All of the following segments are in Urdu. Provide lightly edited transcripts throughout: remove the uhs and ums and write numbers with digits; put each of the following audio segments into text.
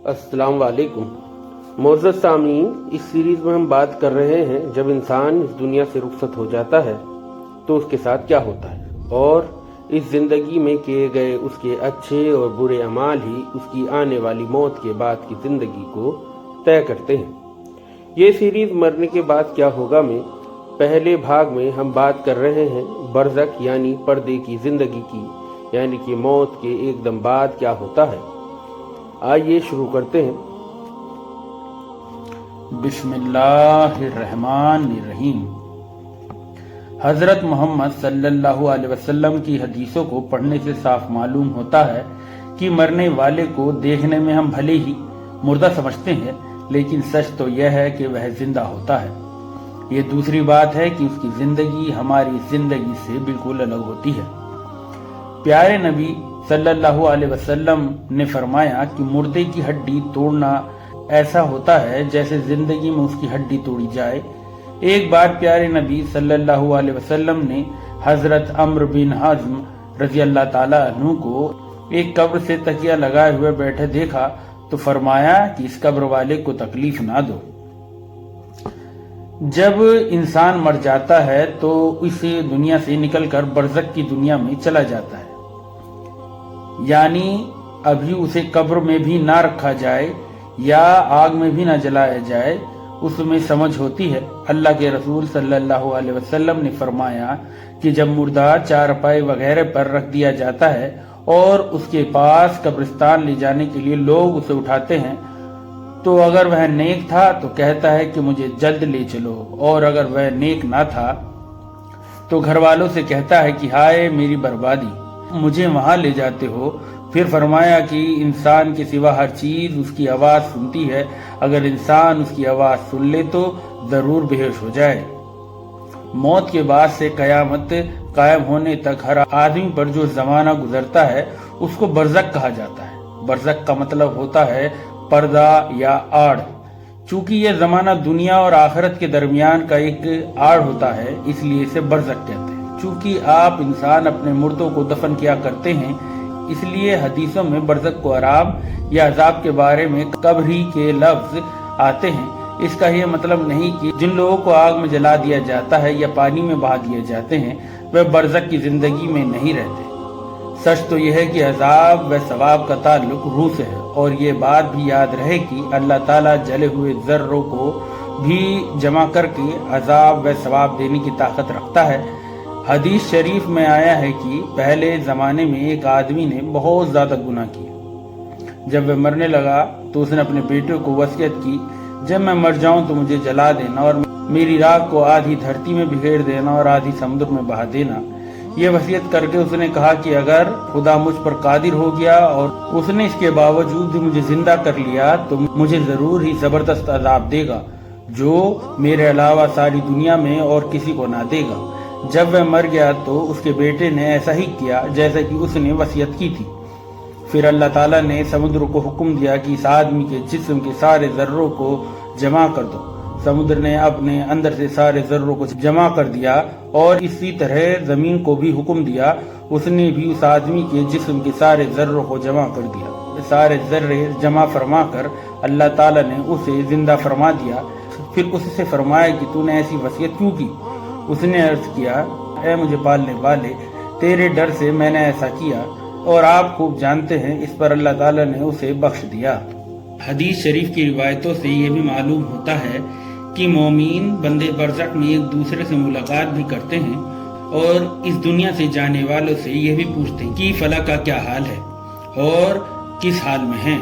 السلام علیکم معزز سامعین، اس سیریز میں ہم بات کر رہے ہیں جب انسان اس دنیا سے رخصت ہو جاتا ہے تو اس کے ساتھ کیا ہوتا ہے، اور اس زندگی میں کیے گئے اس کے اچھے اور برے اعمال ہی اس کی آنے والی موت کے بعد کی زندگی کو طے کرتے ہیں۔ یہ سیریز مرنے کے بعد کیا ہوگا میں پہلے بھاگ میں ہم بات کر رہے ہیں برزخ یعنی پردے کی زندگی کی، یعنی کہ موت کے ایک دم بعد کیا ہوتا ہے۔ آئیے شروع کرتے ہیں۔ بسم اللہ الرحمن الرحیم۔ حضرت محمد صلی اللہ علیہ وسلم کی حدیثوں کو پڑھنے سے صاف معلوم ہوتا ہے کہ مرنے والے کو دیکھنے میں ہم بھلے ہی مردہ سمجھتے ہیں، لیکن سچ تو یہ ہے کہ وہ زندہ ہوتا ہے۔ یہ دوسری بات ہے کہ اس کی زندگی ہماری زندگی سے بالکل الگ ہوتی ہے۔ پیارے نبی صلی اللہ علیہ وسلم نے فرمایا کہ مردے کی ہڈی توڑنا ایسا ہوتا ہے جیسے زندگی میں اس کی ہڈی توڑی جائے۔ ایک بار پیارے نبی صلی اللہ علیہ وسلم نے حضرت عمرو بن حزم رضی اللہ تعالیٰ عنہ کو ایک قبر سے تکیہ لگائے ہوئے بیٹھے دیکھا تو فرمایا کہ اس قبر والے کو تکلیف نہ دو۔ جب انسان مر جاتا ہے تو اس دنیا سے نکل کر برزخ کی دنیا میں چلا جاتا ہے، یعنی ابھی اسے قبر میں بھی نہ رکھا جائے یا آگ میں بھی نہ جلایا جائے، اس میں سمجھ ہوتی ہے۔ اللہ کے رسول صلی اللہ علیہ وسلم نے فرمایا کہ جب مردہ چارپائی وغیرہ پر رکھ دیا جاتا ہے اور اس کے پاس قبرستان لے جانے کے لیے لوگ اسے اٹھاتے ہیں تو اگر وہ نیک تھا تو کہتا ہے کہ مجھے جلد لے چلو، اور اگر وہ نیک نہ تھا تو گھر والوں سے کہتا ہے کہ ہائے میری بربادی، مجھے وہاں لے جاتے ہو۔ پھر فرمایا کہ انسان کے سوا ہر چیز اس کی آواز سنتی ہے، اگر انسان اس کی آواز سن لے تو ضرور بے ہوش ہو جائے۔ موت کے بعد سے قیامت قائم ہونے تک ہر آدمی پر جو زمانہ گزرتا ہے اس کو برزخ کہا جاتا ہے۔ برزخ کا مطلب ہوتا ہے پردہ یا آڑ۔ چونکہ یہ زمانہ دنیا اور آخرت کے درمیان کا ایک آڑ ہوتا ہے، اس لیے اسے برزخ کہتے ہیں۔ چونکہ آپ انسان اپنے مردوں کو دفن کیا کرتے ہیں، اس لیے حدیثوں میں برزخ کو عذاب یا عذاب کے بارے میں قبری کے لفظ آتے ہیں۔ اس کا یہ مطلب نہیں کہ جن لوگوں کو آگ میں جلا دیا جاتا ہے یا پانی میں بہا دیے جاتے ہیں وہ برزخ کی زندگی میں نہیں رہتے۔ سچ تو یہ ہے کہ عذاب و ثواب کا تعلق روح سے ہے، اور یہ بات بھی یاد رہے کہ اللہ تعالیٰ جلے ہوئے ذروں کو بھی جمع کر کے عذاب و ثواب دینے کی طاقت رکھتا ہے۔ حدیث شریف میں آیا ہے کہ پہلے زمانے میں ایک آدمی نے بہت زیادہ گناہ کیا۔ جب وہ مرنے لگا تو اس نے اپنے بیٹے کو وصیت کی، جب میں مر جاؤں تو مجھے جلا دینا اور میری راکھ کو آدھی دھرتی میں بکھیر دینا اور آدھی سمندر میں بہا دینا۔ یہ وصیت کر کے اس نے کہا کہ اگر خدا مجھ پر قادر ہو گیا اور اس نے اس کے باوجود بھی مجھے زندہ کر لیا تو مجھے ضرور ہی زبردست عذاب دے گا، جو میرے علاوہ ساری دنیا میں اور کسی کو نہ دے گا۔ جب وہ مر گیا تو اس کے بیٹے نے ایسا ہی کیا جیسا کہ اس نے وصیت کی تھی۔ پھر اللہ تعالیٰ نے سمندر کو حکم دیا کہ اس آدمی کے جسم کے سارے ذروں کو جمع کر دو۔ سمندر نے اپنے اندر سے سارے ذروں کو جمع کر دیا، اور اسی طرح زمین کو بھی حکم دیا، اس نے بھی اس آدمی کے جسم کے سارے ذروں کو جمع کر دیا۔ سارے ذرے جمع فرما کر اللہ تعالیٰ نے اسے زندہ فرما دیا۔ پھر اس سے فرمایا کہ تو نے ایسی وصیت کیوں کی؟ اس نے عرض کیا، اے مجھے پالنے والے، تیرے ڈر سے میں نے ایسا کیا، اور آپ خوب جانتے ہیں۔ اس پر اللہ تعالیٰ نے اسے بخش دیا۔ حدیث شریف کی روایتوں سے یہ بھی معلوم ہوتا ہے کہ مومین بندے برزخ میں ایک دوسرے سے ملاقات بھی کرتے ہیں، اور اس دنیا سے جانے والوں سے یہ بھی پوچھتے ہیں کہ فلاں کا کیا حال ہے اور کس حال میں ہیں۔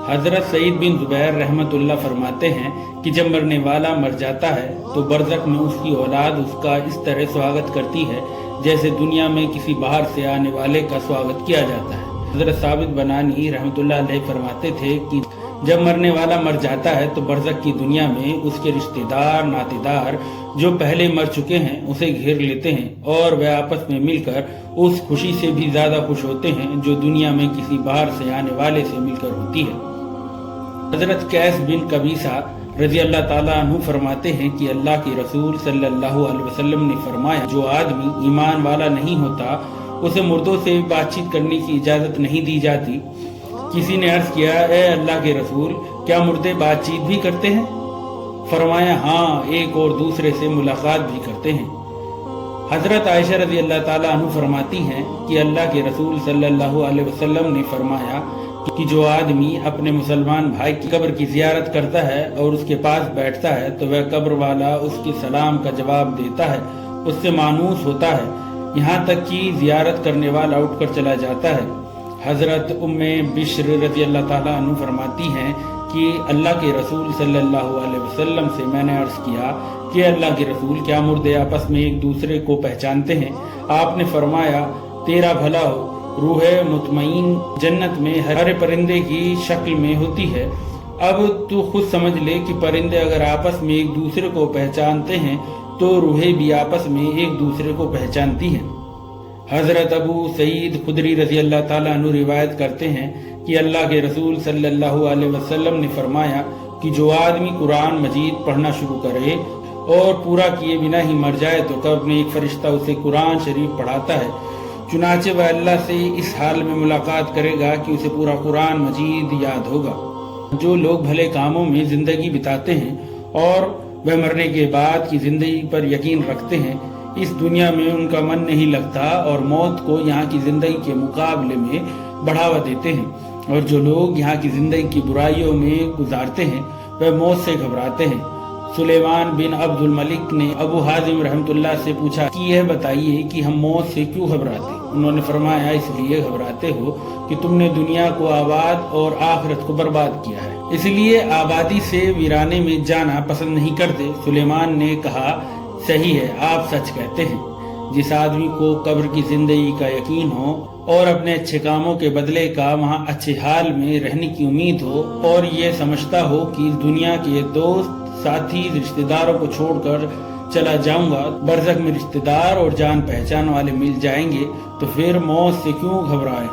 حضرت سعید بن زبیر رحمۃ اللہ فرماتے ہیں کہ جب مرنے والا مر جاتا ہے تو برزخ میں اس کی اولاد اس کا اس طرح سواگت کرتی ہے جیسے دنیا میں کسی باہر سے آنے والے کا سواگت کیا جاتا ہے۔ حضرت ثابت بنانی رحمۃ اللہ علیہ فرماتے تھے کہ جب مرنے والا مر جاتا ہے تو برزخ کی دنیا میں اس کے رشتہ دار ناطے دار جو پہلے مر چکے ہیں اسے گھیر لیتے ہیں، اور وہ آپس میں مل کر اس خوشی سے بھی زیادہ خوش ہوتے ہیں جو دنیا میں کسی باہر سے آنے والے سے مل کر ہوتی ہے۔ حضرت قیس بن قبیصہ رضی اللہ تعالیٰ عنہ فرماتے ہیں کہ اللہ کے رسول صلی اللہ علیہ وسلم نے فرمایا، جو آدمی ایمان والا نہیں ہوتا اسے مردوں سے بات چیت کرنے کی اجازت نہیں دی جاتی، کسی نے عرض کیا اے اللہ کے رسول کیا مردے بات چیت بھی کرتے ہیں؟ فرمایا ہاں ایک اور دوسرے سے ملاقات بھی کرتے ہیں۔ حضرت عائشہ رضی اللہ تعالیٰ عنہ فرماتی ہیں کہ اللہ کے رسول صلی اللہ علیہ وسلم نے فرمایا کہ جو آدمی اپنے مسلمان بھائی کی قبر کی زیارت کرتا ہے اور اس کے پاس بیٹھتا ہے تو وہ قبر والا اس کے سلام کا جواب دیتا ہے، اس سے مانوس ہوتا ہے، یہاں تک کہ زیارت کرنے والا اٹھ کر چلا جاتا ہے۔ حضرت ام بشر رضی اللہ تعالیٰ عنہ فرماتی ہیں کہ اللہ کے رسول صلی اللہ علیہ وسلم سے میں نے عرض کیا کہ اللہ کے رسول کیا مردے آپس میں ایک دوسرے کو پہچانتے ہیں؟ آپ نے فرمایا تیرا بھلا ہو، روح مطمئن جنت میں ہر پرندے کی شکل میں ہوتی ہے۔ اب تو خود سمجھ لے کہ پرندے اگر آپس میں ایک دوسرے کو پہچانتے ہیں تو روحیں بھی آپس میں ایک دوسرے کو پہچانتی ہیں۔ حضرت ابو سعید خدری رضی اللہ تعالیٰ عنہ روایت کرتے ہیں کہ اللہ کے رسول صلی اللہ علیہ وسلم نے فرمایا کہ جو آدمی قرآن مجید پڑھنا شروع کرے اور پورا کیے بنا ہی مر جائے تو قبر میں ایک فرشتہ اسے قرآن شریف پڑھاتا ہے، چنانچہ وہ اللہ سے اس حال میں ملاقات کرے گا کہ اسے پورا قرآن مجید یاد ہوگا۔ جو لوگ بھلے کاموں میں زندگی بتاتے ہیں اور وہ مرنے کے بعد کی زندگی پر یقین رکھتے ہیں، اس دنیا میں ان کا من نہیں لگتا اور موت کو یہاں کی زندگی کے مقابلے میں بڑھاوا دیتے ہیں، اور جو لوگ یہاں کی زندگی کی برائیوں میں گزارتے ہیں وہ موت سے گھبراتے ہیں۔ سلیمان بن عبد الملک نے ابو حازم رحمۃ اللہ سے پوچھا کہ یہ بتائیے کہ ہم موت سے کیوں گھبراتے؟ انہوں نے فرمایا اس لیے گھبراتے ہو کہ تم نے دنیا کو آباد اور آخرت کو برباد کیا ہے، اس لیے آبادی سے ویرانے میں جانا پسند نہیں کرتے۔ سلیمان نے کہا صحیح ہے، آپ سچ کہتے ہیں۔ جس آدمی کو قبر کی زندگی کا یقین ہو اور اپنے اچھے کاموں کے بدلے کا وہاں اچھے حال میں رہنے کی امید ہو اور یہ سمجھتا ہو کہ اس دنیا کے دوست ساتھی رشتہ داروں کو چھوڑ کر چلا جاؤں گا، برزخ میں رشتہ دار اور جان پہچان والے مل جائیں گے، تو پھر موت سے کیوں گھبرائیں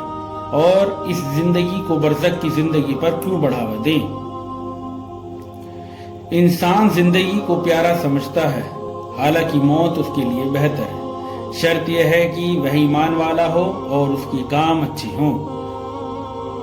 اور اس زندگی کو برزخ کی زندگی پر کیوں بڑھاوا دیں؟ انسان زندگی کو پیارا سمجھتا ہے، حالانکہ موت اس کے لیے بہتر ہے۔ شرط یہ ہے کہ وہ ایمان والا ہو اور اس کے کام اچھے ہوں۔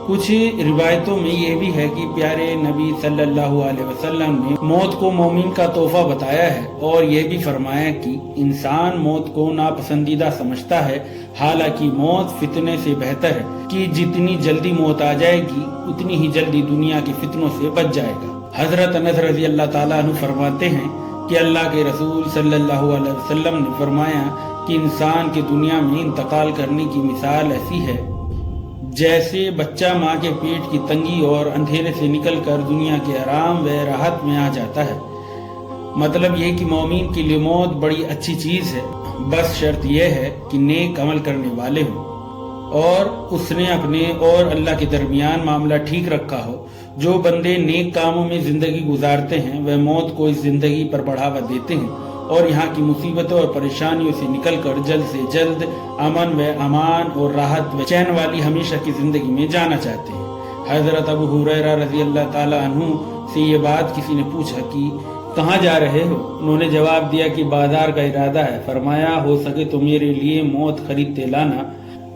کچھ روایتوں میں یہ بھی ہے کہ پیارے نبی صلی اللہ علیہ وسلم نے موت کو مومن کا تحفہ بتایا ہے، اور یہ بھی فرمایا کہ انسان موت کو ناپسندیدہ سمجھتا ہے، حالانکہ موت فتنے سے بہتر ہے کہ جتنی جلدی موت آ جائے گی اتنی ہی جلدی دنیا کے فتنوں سے بچ جائے گا۔ حضرت انس رضی اللہ تعالیٰ عنہ فرماتے ہیں کہ اللہ کے رسول صلی اللہ علیہ وسلم نے فرمایا کہ انسان کی دنیا میں انتقال کرنے کی مثال ایسی ہے جیسے بچہ ماں کے پیٹ کی تنگی اور اندھیرے سے نکل کر دنیا کے آرام و راحت میں آ جاتا ہے۔ مطلب یہ کہ مومن کے لیے موت بڑی اچھی چیز ہے، بس شرط یہ ہے کہ نیک عمل کرنے والے ہوں اور اس نے اپنے اور اللہ کے درمیان معاملہ ٹھیک رکھا ہو۔ جو بندے نیک کاموں میں زندگی گزارتے ہیں وہ موت کو اس زندگی پر بڑھاوا دیتے ہیں اور یہاں کی مصیبتوں اور پریشانیوں سے نکل کر جلد سے جلد امن و امان اور راحت و چین والی ہمیشہ کی زندگی میں جانا چاہتے ہیں۔ حضرت ابو ہریرہ رضی اللہ تعالیٰ عنہ سے یہ بات کسی نے پوچھا کہ کہاں جا رہے ہو؟ انہوں نے جواب دیا کہ بازار کا ارادہ ہے۔ فرمایا ہو سکے تو میرے لیے موت خریدتے لانا۔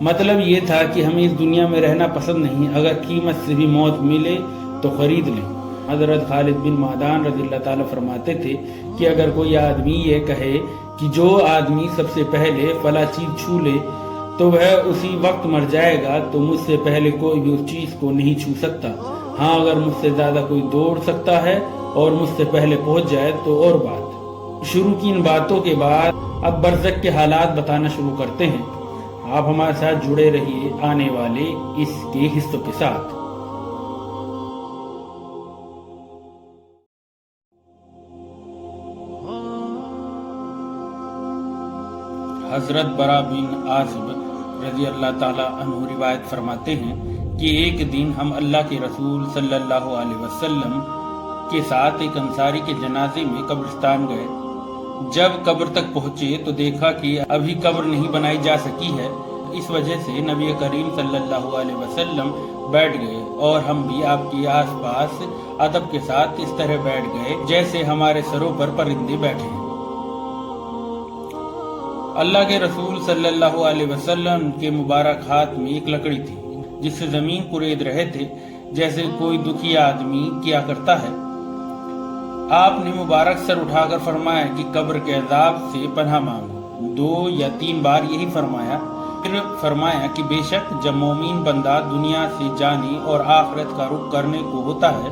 مطلب یہ تھا کہ ہمیں اس دنیا میں رہنا پسند نہیں، اگر قیمت سے بھی موت ملے تو خرید لیں۔ حضرت خالد بن معدان رضی اللہ تعالیٰ فرماتے تھے کہ اگر کوئی آدمی یہ کہے کہ جو آدمی سب سے پہلے فلاں چیز چھو لے تو وہ اسی وقت مر جائے گا، تو مجھ سے پہلے کوئی بھی اس چیز کو نہیں چھو سکتا۔ ہاں اگر مجھ سے زیادہ کوئی دوڑ سکتا ہے اور مجھ سے پہلے پہنچ جائے تو اور بات۔ شروع کی ان باتوں کے بعد اب برزخ کے حالات بتانا شروع کرتے ہیں۔ آپ ہمارے ساتھ جڑے رہیے آنے والے اس کے حصوں کے ساتھ۔ حضرت برا بن عازب رضی اللہ تعالیٰ عنہ روایت فرماتے ہیں کہ ایک دن ہم اللہ کے رسول صلی اللہ علیہ وسلم کے ساتھ ایک انصاری کے جنازے میں قبرستان گئے۔ جب قبر تک پہنچے تو دیکھا کہ ابھی قبر نہیں بنائی جا سکی ہے، اس وجہ سے نبی کریم صلی اللہ علیہ وسلم بیٹھ گئے اور ہم بھی آپ کے آس پاس ادب کے ساتھ اس طرح بیٹھ گئے جیسے ہمارے سروں پر پرندے بیٹھے ہیں۔ اللہ کے رسول صلی اللہ علیہ وسلم کے مبارک ہاتھ میں ایک لکڑی تھی جس سے زمین کرید رہے تھے، جیسے کوئی دکھی آدمی کیا کرتا ہے۔ آپ نے مبارک سر اٹھا کر فرمایا کہ قبر کے عذاب سے پناہ مانگو۔ 2 یا 3 بار یہی فرمایا۔ پھر فرمایا کہ بے شک جب مومن بندہ دنیا سے جانے اور آخرت کا رخ کرنے کو ہوتا ہے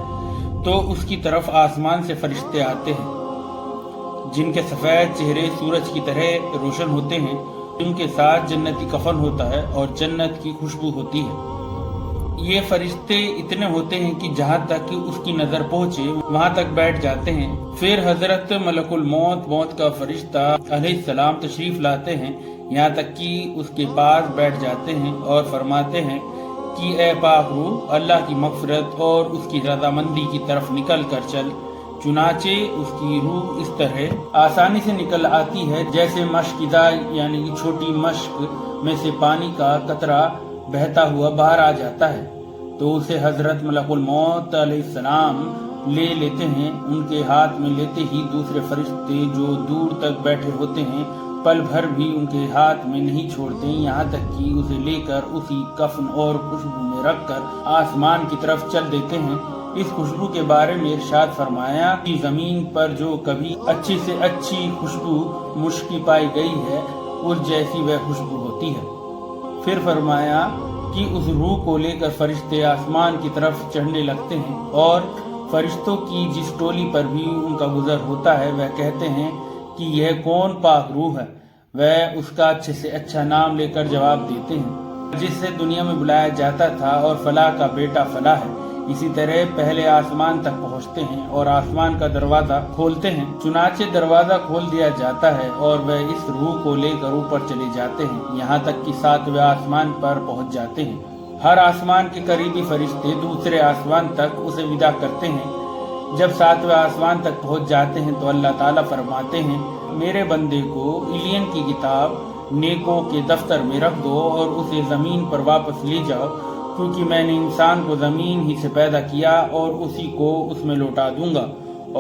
تو اس کی طرف آسمان سے فرشتے آتے ہیں، جن کے سفید چہرے سورج کی طرح روشن ہوتے ہیں، ان کے ساتھ جنتی کفن ہوتا ہے اور جنت کی خوشبو ہوتی ہے۔ یہ فرشتے اتنے ہوتے ہیں کہ جہاں تک کہ اس کی نظر پہنچے وہاں تک بیٹھ جاتے ہیں۔ پھر حضرت ملک الموت، موت کا فرشتہ علیہ السلام تشریف لاتے ہیں، یہاں تک کہ اس کے پاس بیٹھ جاتے ہیں اور فرماتے ہیں کہ اے پاک روح، اللہ کی مغفرت اور اس کی رضامندی کی طرف نکل کر چل۔ چنانچہ اس کی روح اس طرح آسانی سے نکل آتی ہے جیسے مشکدہ یعنی کہ چھوٹی مشک میں سے پانی کا قطرہ بہتا ہوا باہر آ جاتا ہے، تو اسے حضرت ملک الموت علیہ السلام لے لیتے ہیں۔ ان کے ہاتھ میں لیتے ہی دوسرے فرشتے جو دور تک بیٹھے ہوتے ہیں پل بھر بھی ان کے ہاتھ میں نہیں چھوڑتے، یہاں تک کہ اسے لے کر اسی کفن اور خوشبو میں رکھ کر آسمان کی طرف چل دیتے ہیں۔ اس خوشبو کے بارے میں ارشاد فرمایا کہ زمین پر جو کبھی اچھی سے اچھی خوشبو مشکی پائی گئی ہے اس جیسی وہ خوشبو ہوتی ہے۔ پھر فرمایا کہ اس روح کو لے کر فرشتے آسمان کی طرف چڑھنے لگتے ہیں، اور فرشتوں کی جس ٹولی پر بھی ان کا گزر ہوتا ہے وہ کہتے ہیں کہ یہ کون پاک روح ہے؟ وہ اس کا اچھے سے اچھا نام لے کر جواب دیتے ہیں، جس سے دنیا میں بلایا جاتا تھا، اور فلاں کا بیٹا فلاں ہے۔ اسی طرح پہلے آسمان تک پہنچتے ہیں اور آسمان کا دروازہ کھولتے ہیں، چنانچہ دروازہ کھول دیا جاتا ہے اور وہ اس روح کو لے کر اوپر چلے جاتے ہیں، یہاں تک کہ 7ویں آسمان پر پہنچ جاتے ہیں۔ ہر آسمان کے قریبی فرشتے دوسرے آسمان تک اسے ودا کرتے ہیں۔ جب 7ویں آسمان تک پہنچ جاتے ہیں تو اللہ تعالیٰ فرماتے ہیں، میرے بندے کو علین کی کتاب نیکوں کے دفتر میں رکھ دو اور اسے زمین پر واپس لے جاؤ، کیونکہ میں نے انسان کو زمین ہی سے پیدا کیا اور اسی کو اس میں لوٹا دوں گا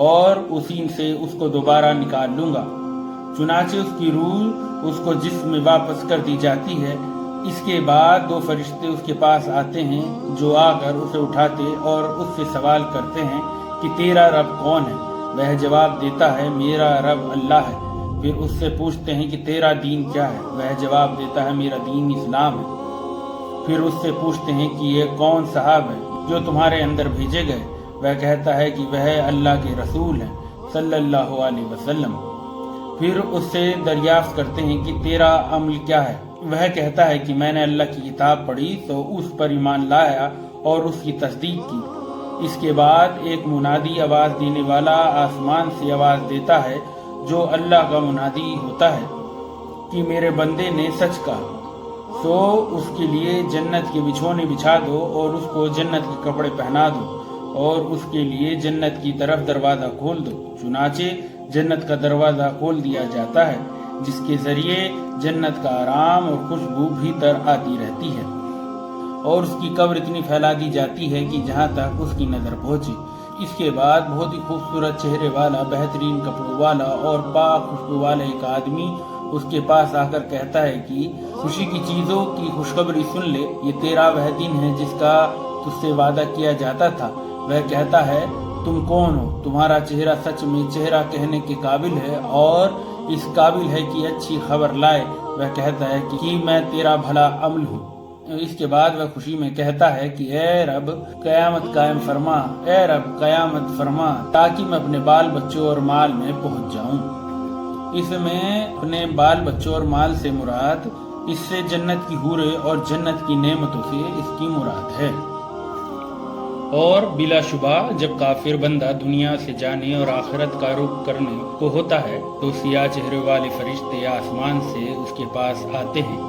اور اسی سے اس کو دوبارہ نکال لوں گا۔ چنانچہ اس کی روح اس کو جسم میں واپس کر دی جاتی ہے۔ اس کے بعد 2 فرشتے اس کے پاس آتے ہیں جو آ کر اسے اٹھاتے اور اس سے سوال کرتے ہیں کہ تیرا رب کون ہے؟ وہ جواب دیتا ہے، میرا رب اللہ ہے۔ پھر اس سے پوچھتے ہیں کہ تیرا دین کیا ہے؟ وہ جواب دیتا ہے، میرا دین اسلام ہے۔ پھر اس سے پوچھتے ہیں کہ یہ کون صاحب ہے جو تمہارے اندر بھیجے گئے؟ وہ کہتا ہے کہ وہ اللہ کے رسول ہیں صلی اللہ علیہ وسلم۔ پھر اس سے دریافت کرتے ہیں کہ تیرا عمل کیا ہے؟ وہ کہتا ہے کہ میں نے اللہ کی کتاب پڑھی تو اس پر ایمان لایا اور اس کی تصدیق کی۔ اس کے بعد ایک منادی آواز دینے والا آسمان سے آواز دیتا ہے جو اللہ کا منادی ہوتا ہے کہ میرے بندے نے سچ کہا، سو اس کے لیے جنت کے بچھونے بچھا دو اور اس کو جنت کے کپڑے پہنا دو اور اس کے لیے جنت کی طرف دروازہ کھول دو۔ چنانچہ جنت کا دروازہ کھول دیا جاتا ہے، جس کے ذریعے جنت کا آرام اور خوشبو بھیتر آتی رہتی ہے، اور اس کی قبر اتنی پھیلا دی جاتی ہے کہ جہاں تک اس کی نظر پہنچے۔ اس کے بعد بہت ہی خوبصورت چہرے والا، بہترین کپڑوں والا اور پاک خوشبو والا ایک آدمی اس کے پاس آ کر کہتا ہے کہ خوشی کی چیزوں کی خوشخبری سن لے، یہ تیرا وہ دن ہے جس کا تجھ سے وعدہ کیا جاتا تھا۔ وہ کہتا ہے، تم کون ہو؟ تمہارا چہرہ سچ میں چہرہ کہنے کے قابل ہے اور اس قابل ہے کہ اچھی خبر لائے۔ وہ کہتا ہے کہ میں تیرا بھلا عمل ہوں۔ اس کے بعد وہ خوشی میں کہتا ہے کہ اے رب قیامت قائم فرما، اے رب قیامت فرما، تاکہ میں اپنے بال بچوں اور مال میں پہنچ جاؤں۔ اس میں اپنے بال بچوں اور مال سے مراد، اس سے جنت کی حوریں اور جنت کی نعمتوں سے اس کی مراد ہے۔ اور بلا شبہ جب کافر بندہ دنیا سے جانے اور آخرت کا رخ کرنے کو ہوتا ہے تو سیاہ چہرے والے فرشتے آسمان سے اس کے پاس آتے ہیں،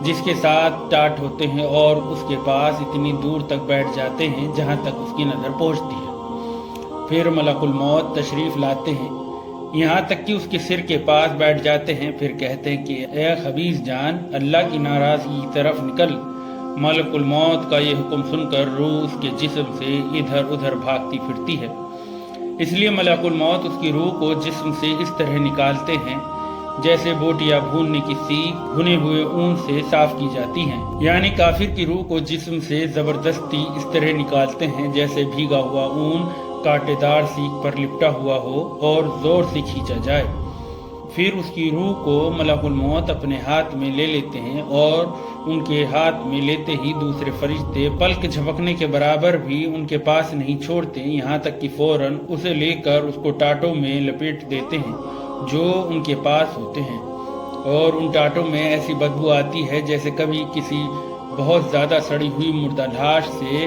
جس کے ساتھ ٹاٹ ہوتے ہیں اور اس کے پاس اتنی دور تک بیٹھ جاتے ہیں جہاں تک اس کی نظر پہنچتی ہے۔ پھر ملک الموت تشریف لاتے ہیں، یہاں تک کہ اس کے سر کے پاس بیٹھ جاتے ہیں۔ پھر کہتے ہیں کہ اے خبیث جان، اللہ کی ناراضگی کی طرف نکل۔ ملک الموت کا یہ حکم سن کر روح اس کے جسم سے ادھر ادھر بھاگتی پھرتی ہے، اس لیے ملک الموت اس کی روح کو جسم سے اس طرح نکالتے ہیں جیسے بوٹیا بھوننے کی سیخ بھنے ہوئے اون سے صاف کی جاتی ہیں، یعنی کافر کی روح کو جسم سے زبردستی اس طرح نکالتے ہیں جیسے بھیگا ہوا اون کانٹے دار سیخ پر لپٹا ہوا ہو اور زور سے کھینچا جائے۔ پھر اس کی روح کو ملک الموت اپنے ہاتھ میں لے لیتے ہیں اور ان کے ہاتھ میں لیتے ہی دوسرے فرشتے پلک جھپکنے کے برابر بھی ان کے پاس نہیں چھوڑتے، یہاں تک کہ فوراً اسے لے کر اس کو ٹاٹوں میں لپیٹ دیتے ہیں جو ان کے پاس ہوتے ہیں، اور ان ٹاٹوں میں ایسی بدبو آتی ہے جیسے کبھی کسی بہت زیادہ سڑی ہوئی مردہ لاش سے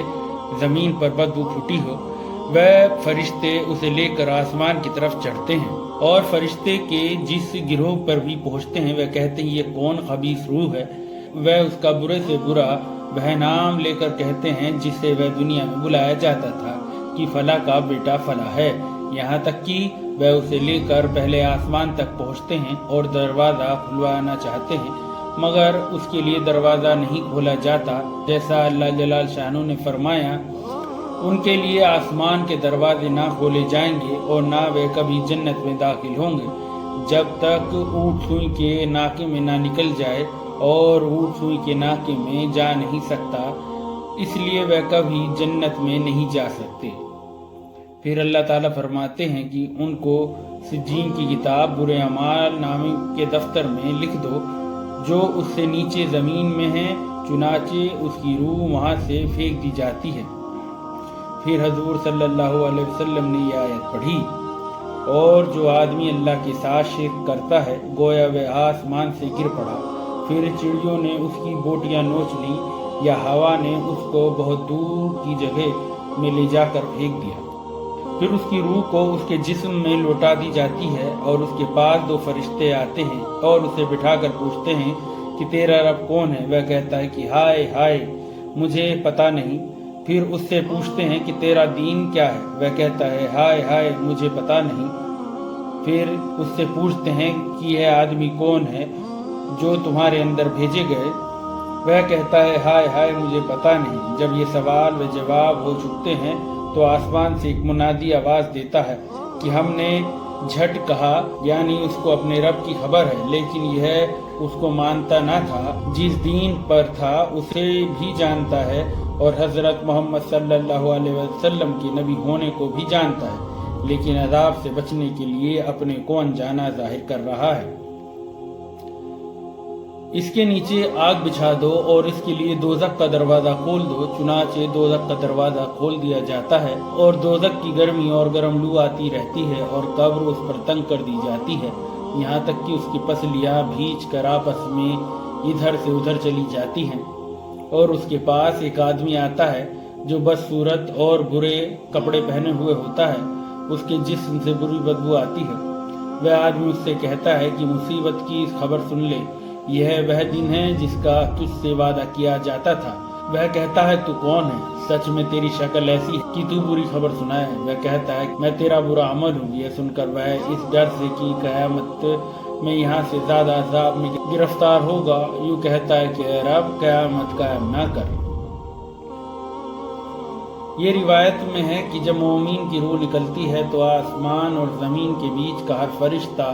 زمین پر بدبو پھوٹی ہو۔ وہ فرشتے اسے لے کر آسمان کی طرف چڑھتے ہیں اور فرشتے کے جس گروہ پر بھی پہنچتے ہیں وہ کہتے ہیں یہ کون خبیث روح ہے۔ وہ اس کا برے سے برا وہ نام لے کر کہتے ہیں جسے وہ دنیا میں بلایا جاتا تھا کہ فلاں کا بیٹا فلاں ہے، یہاں تک کہ وہ اسے لے کر پہلے آسمان تک پہنچتے ہیں اور دروازہ کھلوانا چاہتے ہیں، مگر اس کے لیے دروازہ نہیں کھولا جاتا، جیسا اللہ جلال شانہ نے فرمایا ان کے لیے آسمان کے دروازے نہ کھولے جائیں گے اور نہ وہ کبھی جنت میں داخل ہوں گے جب تک اونٹ سوئی کے ناکے میں نہ نکل جائے، اور اونٹ سوئی کے ناکے میں جا نہیں سکتا، اس لیے وہ کبھی جنت میں نہیں جا سکتے۔ پھر اللہ تعالیٰ فرماتے ہیں کہ ان کو سجین کی کتاب برے اعمال نامے کے دفتر میں لکھ دو جو اس سے نیچے زمین میں ہے، چنانچہ اس کی روح وہاں سے پھینک دی جاتی ہے۔ پھر حضور صلی اللہ علیہ وسلم نے یہ آیت پڑھی، اور جو آدمی اللہ کے ساتھ شرک کرتا ہے گویا وہ آسمان سے گر پڑا، پھر چڑیوں نے اس کی بوٹیاں نوچ لی یا ہوا نے اس کو بہت دور کی جگہ میں لے جا کر پھینک دیا۔ پھر اس کی روح کو اس کے جسم میں لوٹا دی جاتی ہے اور اس کے پاس 2 فرشتے آتے ہیں اور اسے بٹھا کر پوچھتے ہیں کہ تیرا رب کون ہے؟ وہ کہتا ہے کہ ہائے ہائے مجھے پتہ نہیں۔ پھر اس سے پوچھتے ہیں کہ تیرا دین کیا ہے؟ وہ کہتا ہے ہائے ہائے مجھے پتہ نہیں۔ پھر اس سے پوچھتے ہیں کہ یہ آدمی کون ہے جو تمہارے اندر بھیجے گئے؟ وہ کہتا ہے ہائے ہائے مجھے پتہ نہیں۔ جب یہ سوال و جواب ہو چکتے ہیں تو آسمان سے ایک منادی آواز دیتا ہے کہ ہم نے جھٹ کہا، یعنی اس کو اپنے رب کی خبر ہے، لیکن یہ اس کو مانتا نہ تھا، جس دین پر تھا اسے بھی جانتا ہے اور حضرت محمد صلی اللہ علیہ وسلم کے نبی ہونے کو بھی جانتا ہے، لیکن عذاب سے بچنے کے لیے اپنے کو انجانا ظاہر کر رہا ہے۔ اس کے نیچے آگ بچھا دو اور اس کے لیے دوزخ کا دروازہ کھول دو، چنانچہ دوزخ کا دروازہ کھول دیا جاتا ہے اور دوزخ کی گرمی اور گرم لو آتی رہتی ہے اور قبر اس پر تنگ کر دی جاتی ہے، یہاں تک کہ اس کی پسلیاں بھیج کر آپس میں ادھر سے ادھر چلی جاتی ہیں، اور اس کے پاس ایک آدمی آتا ہے جو بد صورت اور برے کپڑے پہنے ہوئے ہوتا ہے، اس کے جسم سے بری بدبو آتی ہے۔ وہ آدمی اس سے کہتا ہے کہ مصیبت کی خبر سن لے، یہ وہ دن ہے جس کا تجھ سے وعدہ کیا جاتا تھا۔ وہ کہتا ہے تو کون ہے؟ سچ میں تیری شکل ایسی ہے کہ تو بری خبر سنائے۔ وہ کہتا ہے میں تیرا برا عمل ہوں۔ یہ سن کر وہ اس ڈر سے کہ قیامت میں یہاں سے زیادہ عذاب میں گرفتار ہوگا یوں کہتا ہے کہ اے رب قیامت قائم نہ کر۔ یہ روایت میں ہے کہ جب مومن کی روح نکلتی ہے تو آسمان اور زمین کے بیچ کا ہر فرشتہ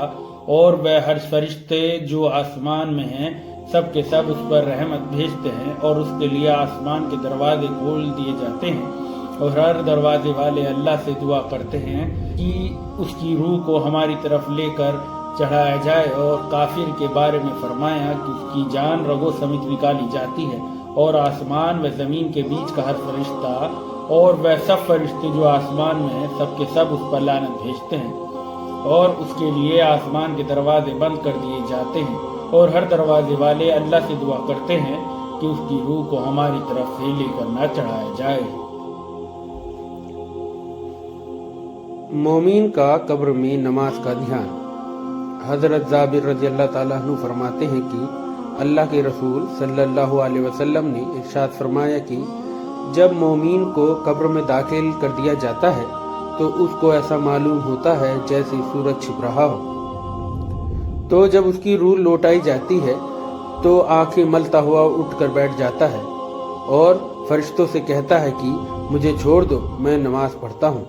اور وہ ہر فرشتے جو آسمان میں ہیں سب کے سب اس پر رحمت بھیجتے ہیں اور اس کے لیے آسمان کے دروازے کھول دیے جاتے ہیں، اور ہر دروازے والے اللہ سے دعا کرتے ہیں کہ اس کی روح کو ہماری طرف لے کر چڑھایا جائے، اور کافر کے بارے میں فرمایا کہ اس کی جان رگوں سمیت نکالی جاتی ہے، اور آسمان و زمین کے بیچ کا ہر فرشتہ اور وہ سب فرشتے جو آسمان میں ہیں سب کے سب اس پر لعنت بھیجتے ہیں، اور اس کے لیے آسمان کے دروازے بند کر دیے جاتے ہیں، اور ہر دروازے والے اللہ سے دعا کرتے ہیں کہ اس کی روح کو ہماری طرف سے لے کر نہ چڑھایا جائے۔ مومن کا قبر میں نماز کا دھیان۔ حضرت جابر رضی اللہ تعالیٰ عنہ فرماتے ہیں کہ اللہ کے رسول صلی اللہ علیہ وسلم نے ارشاد فرمایا کہ جب مومن کو قبر میں داخل کر دیا جاتا ہے تو اس کو ایسا معلوم ہوتا ہے جیسے سورج چھپ رہا ہو، تو جب اس کی روح لوٹائی جاتی ہے تو آنکھیں ملتا ہوا اٹھ کر بیٹھ جاتا ہے اور فرشتوں سے کہتا ہے کہ مجھے چھوڑ دو، میں نماز پڑھتا ہوں۔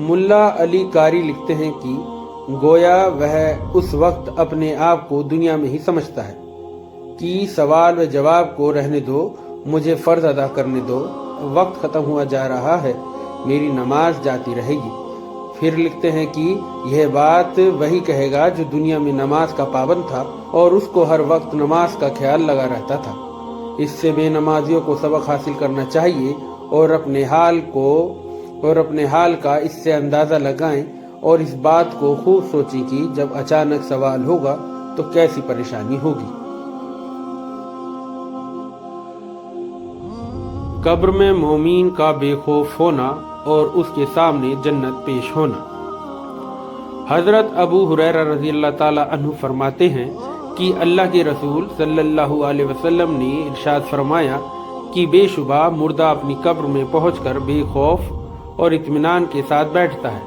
ملا علی قاری لکھتے ہیں کہ گویا وہ اس وقت اپنے آپ کو دنیا میں ہی سمجھتا ہے کہ سوال و جواب کو رہنے دو، مجھے فرض ادا کرنے دو، وقت ختم ہوا جا رہا ہے، میری نماز جاتی رہے گی۔ پھر لکھتے ہیں کہ یہ بات وہی کہے گا جو دنیا میں نماز کا پابند تھا اور اس کو ہر وقت نماز کا خیال لگا رہتا تھا۔ اس سے بے نمازیوں کو سبق حاصل کرنا چاہیے اور اپنے حال کا اس سے اندازہ لگائیں اور اس بات کو خوب سوچیں کہ جب اچانک سوال ہوگا تو کیسی پریشانی ہوگی۔ قبر میں مومین کا بے خوف ہونا اور اس کے سامنے جنت پیش ہونا۔ حضرت ابو ہریرہ رضی اللہ تعالی عنہ فرماتے ہیں کہ اللہ کے رسول صلی اللہ علیہ وسلم نے ارشاد فرمایا کہ بے شبہ مردہ اپنی قبر میں پہنچ کر بے خوف اور اطمینان کے ساتھ بیٹھتا ہے،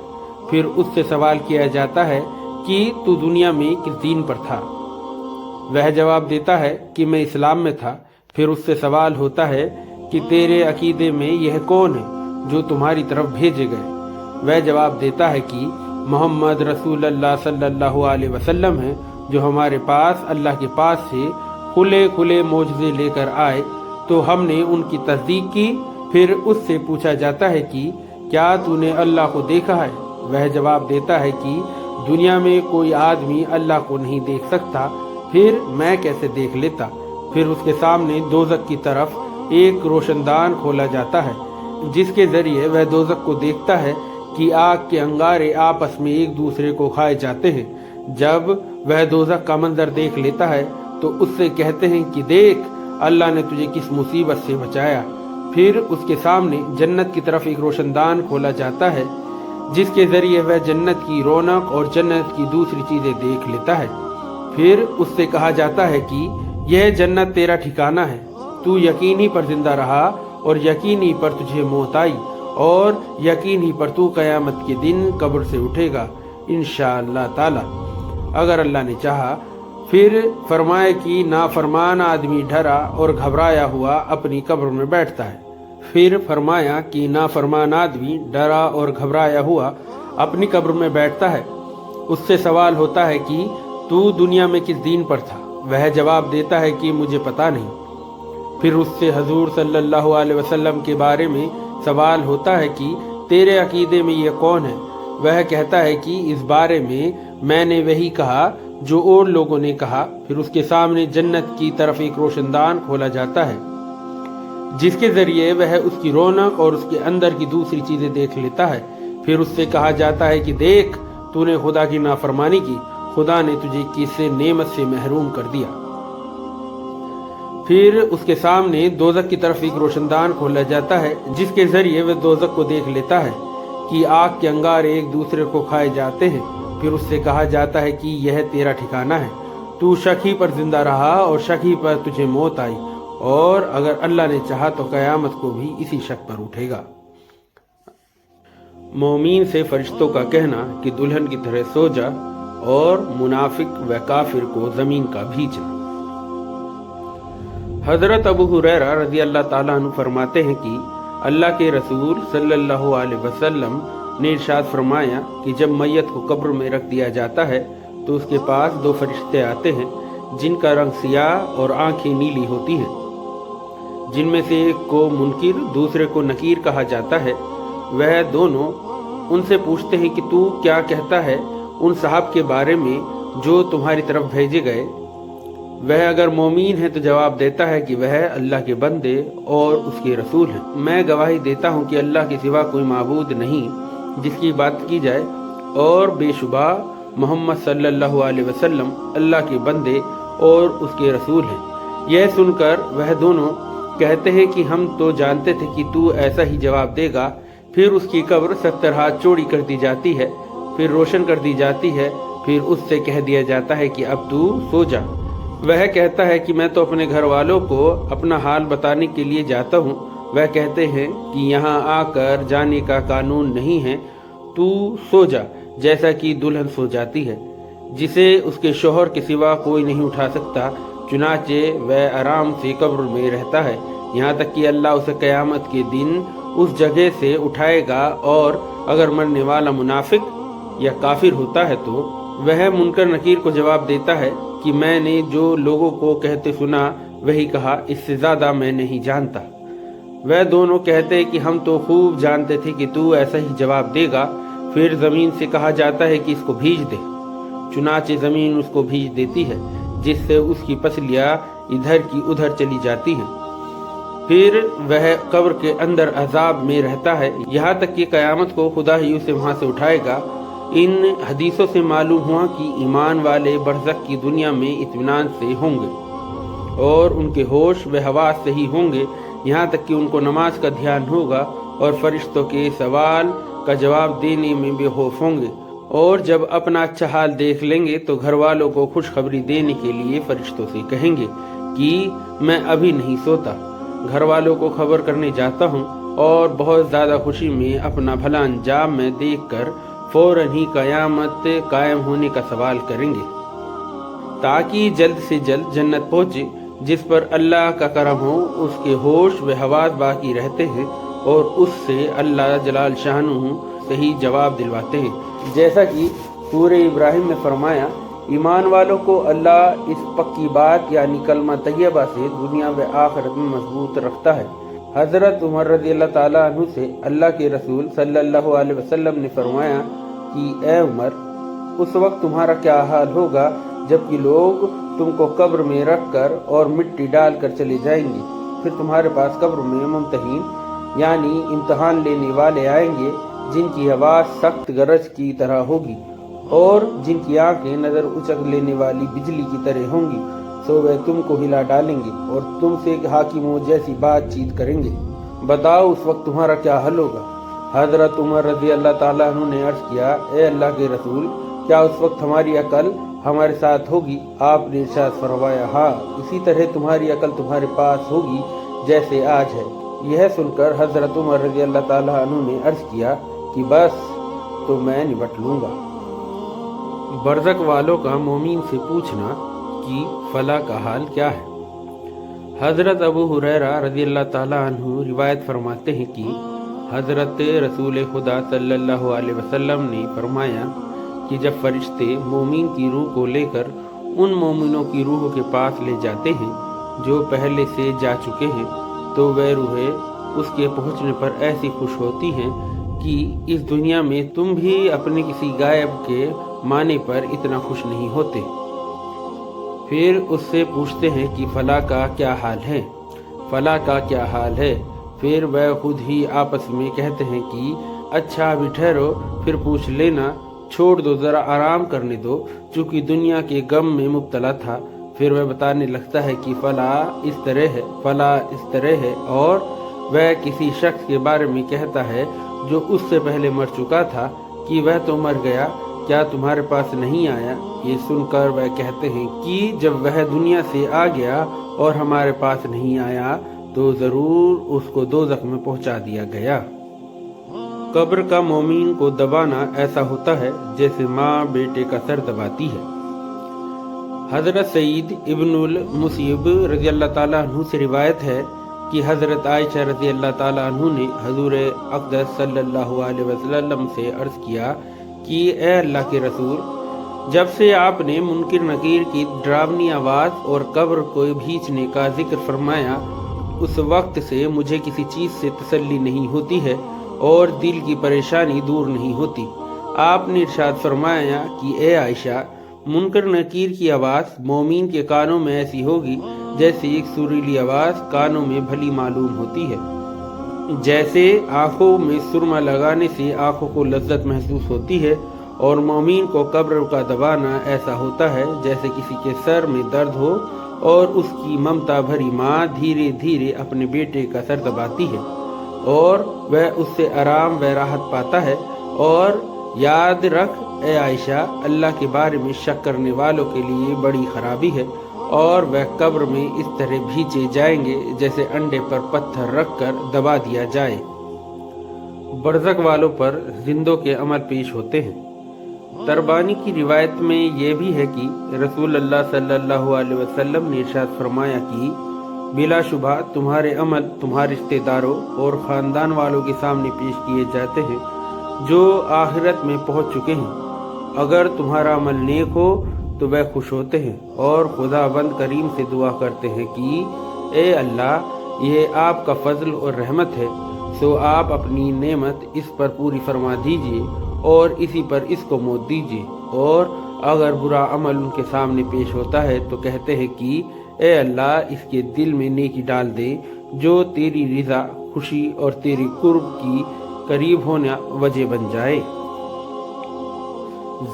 پھر اس سے سوال کیا جاتا ہے کہ تو دنیا میں کس دین پر تھا؟ وہ جواب دیتا ہے کہ میں اسلام میں تھا۔ پھر اس سے سوال ہوتا ہے کہ تیرے عقیدے میں یہ کون ہے جو تمہاری طرف بھیجے گئے؟ وہ جواب دیتا ہے کہ محمد رسول اللہ صلی اللہ علیہ وسلم ہیں جو ہمارے پاس اللہ کے پاس سے کھلے معجزے لے کر آئے، تو ہم نے ان کی تصدیق کی۔ پھر اس سے پوچھا جاتا ہے کہ کیا تو نے اللہ کو دیکھا ہے؟ وہ جواب دیتا ہے کہ دنیا میں کوئی آدمی اللہ کو نہیں دیکھ سکتا، پھر میں کیسے دیکھ لیتا؟ پھر اس کے سامنے دوزخ کی طرف ایک روشن دان کھولا جاتا ہے جس کے ذریعے وہ دوزخ کو دیکھتا ہے کہ آگ کے انگارے آپس میں ایک دوسرے کو کھائے جاتے ہیں۔ جب وہ دوزخ کا منظر دیکھ لیتا ہے تو اس سے کہتے ہیں کہ دیکھ اللہ نے تجھے کس مصیبت سے بچایا۔ پھر اس کے سامنے جنت کی طرف ایک روشن دان کھولا جاتا ہے جس کے ذریعے وہ جنت کی رونق اور جنت کی دوسری چیزیں دیکھ لیتا ہے۔ پھر اس سے کہا جاتا ہے کہ یہ جنت تیرا ٹھکانہ ہے، تو یقین ہی پر زندہ رہا اور یقین ہی پر تجھے موت آئی اور یقین ہی پر تو قیامت کے دن قبر سے اٹھے گا انشاءاللہ تعالی اگر اللہ نے چاہا۔ پھر فرمائے کہ نافرمان آدمی ڈرا اور گھبرایا ہوا اپنی قبر میں بیٹھتا ہے۔ پھر فرمایا کہ نافرمان آدمی ڈرا اور گھبرایا ہوا اپنی قبر میں بیٹھتا ہے۔ اس سے سوال ہوتا ہے کہ تو دنیا میں کس دین پر تھا؟ وہ جواب دیتا ہے کہ مجھے پتہ نہیں۔ پھر اس سے حضور صلی اللہ علیہ وسلم کے بارے میں سوال ہوتا ہے کہ تیرے عقیدے میں یہ کون ہے؟ وہ کہتا ہے کہ اس بارے میں نے وہی کہا جو اور لوگوں نے کہا۔ پھر اس کے سامنے جنت کی طرف ایک روشن دان کھولا جاتا ہے جس کے ذریعے وہ اس کی رونق اور اس کے اندر کی دوسری چیزیں دیکھ لیتا ہے۔ پھر اس سے کہا جاتا ہے کہ دیکھ تو نے خدا کی نافرمانی کی، خدا نے تجھے کسی نعمت سے محروم کر دیا۔ پھر اس کے سامنے دوزخ کی طرف ایک روشن دان کھولا جاتا ہے جس کے ذریعے وہ دوزخ کو دیکھ لیتا ہے کہ آگ کے انگارے ایک دوسرے کو کھائے جاتے ہیں۔ پھر اس سے کہا جاتا ہے کہ یہ تیرا ٹھکانہ ہے، تو شک ہی پر زندہ رہا اور شک ہی پر تجھے موت آئی اور اگر اللہ نے چاہا تو قیامت کو بھی اسی شک پر اٹھے گا۔ مومین سے فرشتوں کا کہنا کہ دلہن کی طرح سو جا اور منافق و کافر کو زمین کا بھیجنا۔ حضرت ابو ہریرہ رضی اللہ تعالیٰ عنہ فرماتے ہیں کہ اللہ کے رسول صلی اللہ علیہ وسلم نے ارشاد فرمایا کہ جب میت کو قبر میں رکھ دیا جاتا ہے تو اس کے پاس دو فرشتے آتے ہیں جن کا رنگ سیاہ اور آنکھیں نیلی ہوتی ہیں، جن میں سے ایک کو منکر دوسرے کو نکیر کہا جاتا ہے۔ وہ دونوں ان سے پوچھتے ہیں کہ تو کیا کہتا ہے ان صاحب کے بارے میں جو تمہاری طرف بھیجے گئے؟ وہ اگر مومین ہے تو جواب دیتا ہے کہ وہ اللہ کے بندے اور اس کے رسول ہیں۔ میں گواہی دیتا ہوں کہ اللہ کے سوا کوئی معبود نہیں جس کی عبادت کی جائے، اور بے شبہ محمد صلی اللہ علیہ وسلم اللہ کے بندے اور اس کے رسول ہیں۔ یہ سن کر وہ دونوں کہتے ہیں کہ ہم تو جانتے تھے کہ تو ایسا ہی جواب دے گا۔ پھر اس کی قبر 70 ہاتھ چوڑی کر دی جاتی ہے، پھر روشن کر دی جاتی ہے، پھر اس سے کہہ دیا جاتا ہے کہ اب تو سو جا۔ وہ کہتا ہے کہ میں تو اپنے گھر والوں کو اپنا حال بتانے کے لیے جاتا ہوں۔ وہ کہتے ہیں کہ یہاں آ کر جانے کا قانون نہیں ہے، تو سو جا جیسا کہ دلہن سو جاتی ہے جسے اس کے شوہر کے سوا کوئی نہیں اٹھا سکتا۔ چنانچہ وہ آرام سے قبر میں رہتا ہے یہاں تک کہ اللہ اسے قیامت کے دن اس جگہ سے اٹھائے گا، اور اگر مرنے والا منافق یا کافر ہوتا ہے تو وہ منکر نکیر کو جواب دیتا ہے کہ میں نے جو لوگوں کو کہتے سنا وہی کہا، اس سے زیادہ میں نہیں جانتا۔ وہ دونوں کہتے کہ ہم تو خوب جانتے تھے کہ تو ایسا ہی جواب دے گا۔ پھر زمین سے کہا جاتا ہے کہ اس کو بھیج دے، چنانچہ زمین اس کو بھیج دیتی ہے، جس سے اس کی پسلیاں ادھر کی ادھر چلی جاتی ہیں۔ پھر وہ قبر کے اندر عذاب میں رہتا ہے، یہاں تک کہ قیامت کو خدا ہی اسے وہاں سے اٹھائے گا۔ ان حدیثوں سے معلوم ہوا کہ ایمان والے برزخ کی دنیا میں اطمینان سے ہوں گے اور ان کے ہوش و حواس صحیح ہوں گے، یہاں تک کہ ان کو نماز کا دھیان ہوگا اور فرشتوں کے سوال کا جواب دینے میں بے خوف ہوں گے، اور جب اپنا اچھا حال دیکھ لیں گے تو گھر والوں کو خوشخبری دینے کے لیے فرشتوں سے کہیں گے کہ میں ابھی نہیں سوتا، گھر والوں کو خبر کرنے جاتا ہوں، اور بہت زیادہ خوشی میں اپنا بھلا انجام میں دیکھ کر فوراً ہی قیامت قائم ہونے کا سوال کریں گے، تاکہ جلد سے جلد جنت پہنچے۔ جس پر اللہ کا کرم ہو اس کے ہوش و حواس باقی رہتے ہیں اور اس سے اللہ جلال شانہ صحیح جواب دلواتے ہیں، جیسا کہ سورہ ابراہیم میں فرمایا، ایمان والوں کو اللہ اس پکی بات یعنی کلمہ طیبہ سے دنیا و آخرت میں مضبوط رکھتا ہے۔ حضرت عمر رضی اللہ تعالیٰ عنہ سے اللہ کے رسول صلی اللہ علیہ وسلم نے فرمایا کہ اے عمر، اس وقت تمہارا کیا حال ہوگا جبکہ لوگ تم کو قبر میں رکھ کر اور مٹی ڈال کر چلے جائیں گے، پھر تمہارے پاس قبر میں ممتحن یعنی امتحان لینے والے آئیں گے، جن کی آواز سخت گرج کی طرح ہوگی اور جن کی آنکھیں نظر اچک لینے والی بجلی کی طرح ہوں گی، سو وہ تم کو ہلا ڈالیں گے اور تم سے حاکموں جیسی بات چیت کریں گے، بتاؤ اس وقت تمہارا کیا حل ہوگا؟ حضرت عمر رضی اللہ تعالیٰ عنہ نے عرض کیا، اے اللہ کے رسول، کیا اس وقت ہماری عقل ہمارے ساتھ ہوگی؟ آپ نے ارشاد فرمایا، ہاں، اسی طرح تمہاری عقل تمہارے پاس ہوگی جیسے آج ہے۔ یہ سن کر حضرت عمر رضی اللہ تعالیٰ عنہ نے عرض کیا کہ بس تو میں نبٹ لوں گا۔ برزخ والوں کا مومن سے پوچھنا کہ فلاں کا حال کیا ہے۔ حضرت ابو ہریرہ رضی اللہ تعالیٰ عنہ روایت فرماتے ہیں کہ حضرت رسول خدا صلی اللہ علیہ وسلم نے فرمایا کہ جب فرشتے مومن کی روح کو لے کر ان مومنوں کی روح کے پاس لے جاتے ہیں جو پہلے سے جا چکے ہیں، تو وہ روحیں اس کے پہنچنے پر ایسی خوش ہوتی ہیں کہ اس دنیا میں تم بھی اپنے کسی غائب کے معنی پر اتنا خوش نہیں ہوتے۔ پھر اس سے پوچھتے ہیں کہ فلاں کا کیا حال ہے، فلاں کا کیا حال ہے۔ پھر وہ خود ہی آپس میں کہتے ہیں کہ اچھا ابھی ٹھہرو، پھر پوچھ لینا، چھوڑ دو، ذرا آرام کرنے دو، چونکہ دنیا کے غم میں مبتلا تھا۔ پھر وہ بتانے لگتا ہے کہ فلاں اس طرح ہے، فلاں اس طرح ہے، اور وہ کسی شخص کے بارے میں کہتا ہے جو اس سے پہلے مر چکا تھا کہ وہ تو مر گیا، کیا تمہارے پاس نہیں آیا؟ یہ سن کر وہ کہتے ہیں کہ جب وہ دنیا سے آ گیا اور ہمارے پاس نہیں آیا تو ضرور اس کو دوزخ میں پہنچا دیا گیا۔ قبر کا مومن کو دبانا ایسا ہوتا ہے جیسے ماں بیٹے کا سر دباتی ہے۔ حضرت سعید ابن المسیب رضی اللہ تعالیٰ عنہ سے روایت ہے کہ حضرت عائشہ رضی اللہ تعالیٰ عنہ نے حضور اقدس صلی اللہ علیہ وسلم سے عرض کیا کہ اے اللہ کے رسول، جب سے آپ نے منکر نکیر کی ڈراؤنی آواز اور قبر کو بھینچنے کا ذکر فرمایا، اس وقت سے مجھے کسی چیز سے تسلی نہیں ہوتی ہے اور دل کی پریشانی دور نہیں ہوتی۔ آپ نے ارشاد فرمایا کہ اے عائشہ، منکر نکیر کی آواز مومن کے کانوں میں ایسی ہوگی جیسے ایک سریلی آواز کانوں میں بھلی معلوم ہوتی ہے، جیسے آنکھوں میں سرما لگانے سے آنکھوں کو لذت محسوس ہوتی ہے، اور مومن کو قبر کا دبانا ایسا ہوتا ہے جیسے کسی کے سر میں درد ہو اور اس کی ممتا بھری ماں دھیرے دھیرے اپنے بیٹے کا سر دباتی ہے اور وہ اس سے آرام و راحت پاتا ہے۔ اور یاد رکھ اے عائشہ، اللہ کے بارے میں شک کرنے والوں کے لیے بڑی خرابی ہے، اور وہ قبر میں اس طرح بھیجے جائیں گے جیسے انڈے پر پتھر رکھ کر دبا دیا جائے۔ برزخ والوں پر زندوں کے عمل پیش ہوتے ہیں۔ تربانی کی روایت میں یہ بھی ہے کہ رسول اللہ صلی اللہ علیہ وسلم نے ارشاد فرمایا کہ بلا شبہ تمہارے عمل تمہارے رشتہ داروں اور خاندان والوں کے سامنے پیش کیے جاتے ہیں جو آخرت میں پہنچ چکے ہیں، اگر تمہارا عمل نیک ہو تو وہ خوش ہوتے ہیں اور خدا بند کریم سے دعا کرتے ہیں کہ اے اللہ یہ آپ کا فضل اور رحمت ہے، سو آپ اپنی نعمت اس پر پوری فرما دیجئے اور اسی پر اس کو موت دیجئے۔ اور اگر برا عمل ان کے سامنے پیش ہوتا ہے تو کہتے ہیں کہ اے اللہ اس کے دل میں نیکی ڈال دے جو تیری رضا، خوشی اور تیری قرب کی قریب ہونا وجہ بن جائے۔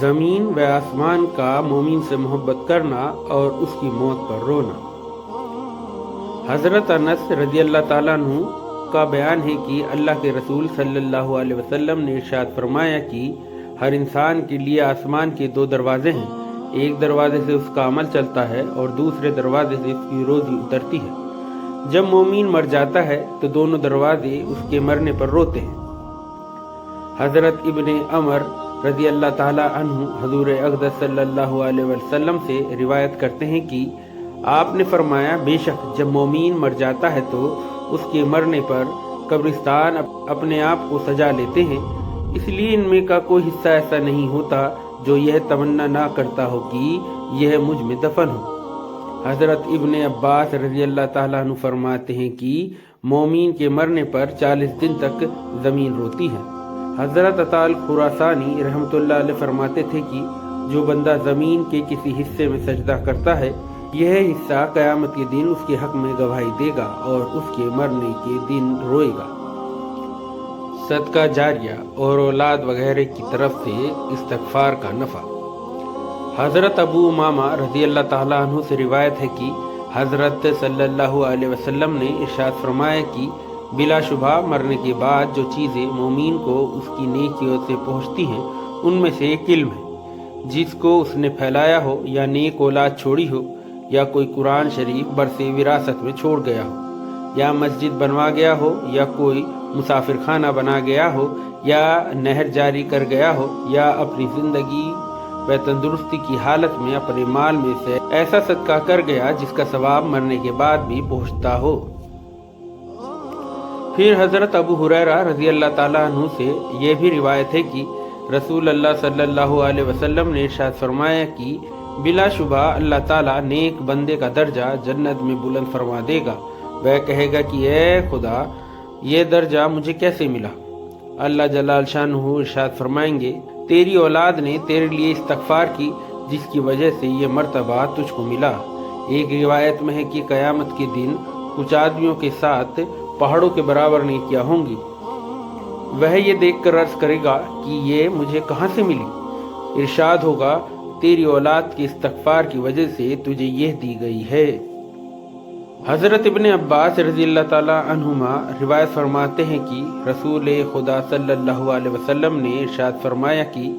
زمین و آسمان کا مومن سے محبت کرنا اور اس کی موت پر رونا۔ حضرت انس رضی اللہ تعالیٰ عنہ کا بیان ہے کہ اللہ کے رسول صلی اللہ علیہ وسلم نے ارشاد فرمایا کہ ہر انسان کے لیے آسمان کے 2 دروازے ہیں، ایک دروازے سے اس کا عمل چلتا ہے اور دوسرے دروازے سے اس کی روزی اترتی ہے۔ جب مومن مر جاتا ہے تو دونوں دروازے اس کے مرنے پر روتے ہیں۔ حضرت ابن عمر رضی اللہ تعالیٰ عنہ حضور اقدس صلی اللہ علیہ وسلم سے روایت کرتے ہیں کہ آپ نے فرمایا، بے شک جب مومن مر جاتا ہے تو اس کے مرنے پر قبرستان اپنے آپ کو سجا لیتے ہیں، اس لیے ان میں کا کوئی حصہ ایسا نہیں ہوتا جو یہ تمنا نہ کرتا ہو کہ یہ مجھ میں دفن ہو۔ حضرت ابن عباس رضی اللہ تعالیٰ عنہ فرماتے ہیں کہ مومن کے مرنے پر 40 دن تک زمین روتی ہے۔ حضرت عطا خراسانی رحمۃ اللہ علیہ فرماتے تھے کہ جو بندہ زمین کے کسی حصے میں سجدہ کرتا ہے، یہ حصہ قیامت کے دن اس کے حق میں گواہی دے گا اور اس کے مرنے کے دن روئے گا۔ صدقہ جاریہ اور اولاد وغیرہ کی طرف سے استغفار کا نفع۔ حضرت ابو امامہ رضی اللہ تعالیٰ عنہ سے روایت ہے کہ حضرت صلی اللہ علیہ وسلم نے ارشاد فرمایا کہ بلا شبہ مرنے کے بعد جو چیزیں مومن کو اس کی نیکیوں سے پہنچتی ہیں ان میں سے ایک علم ہے، جس کو اس نے پھیلایا ہو یا نیک اولاد چھوڑی ہو یا کوئی قرآن شریف برث وراثت میں چھوڑ گیا ہو یا مسجد بنوا گیا ہو یا کوئی مسافر خانہ بنا گیا ہو یا نہر جاری کر گیا ہو یا اپنی زندگی و تندرستی کی حالت میں اپنے مال میں سے ایسا صدقہ کر گیا جس کا ثواب مرنے کے بعد بھی پہنچتا ہو۔ پھر حضرت ابو ہریرہ رضی اللہ تعالیٰ عنہ سے یہ بھی روایت ہے کہ رسول اللہ صلی اللہ علیہ وسلم نے ارشاد فرمایا کہ بلا شبہ اللہ تعالیٰ نیک بندے کا درجہ جنت میں بلند فرما دے گا۔ وہ کہے گا کہ اے خدا، یہ درجہ مجھے کیسے ملا؟ اللہ جلال شانہ ارشاد فرمائیں گے، تیری اولاد نے تیرے لیے استغفار کی جس کی وجہ سے یہ مرتبہ تجھ کو ملا۔ ایک روایت میں ہے کہ قیامت کے دن کچھ آدمیوں کے ساتھ پہاڑوں کے برابر نیکیاں ہوں گی، وہ یہ دیکھ کر عرض کرے گا کہ یہ مجھے کہاں سے ملی؟ ارشاد ہوگا، تیری اولاد کے استغفار کی وجہ سے تجھے یہ دی گئی ہے۔ حضرت ابن عباس رضی اللہ تعالیٰ عنہما روایت فرماتے ہیں کہ رسول خدا صلی اللہ علیہ وسلم نے ارشاد فرمایا کہ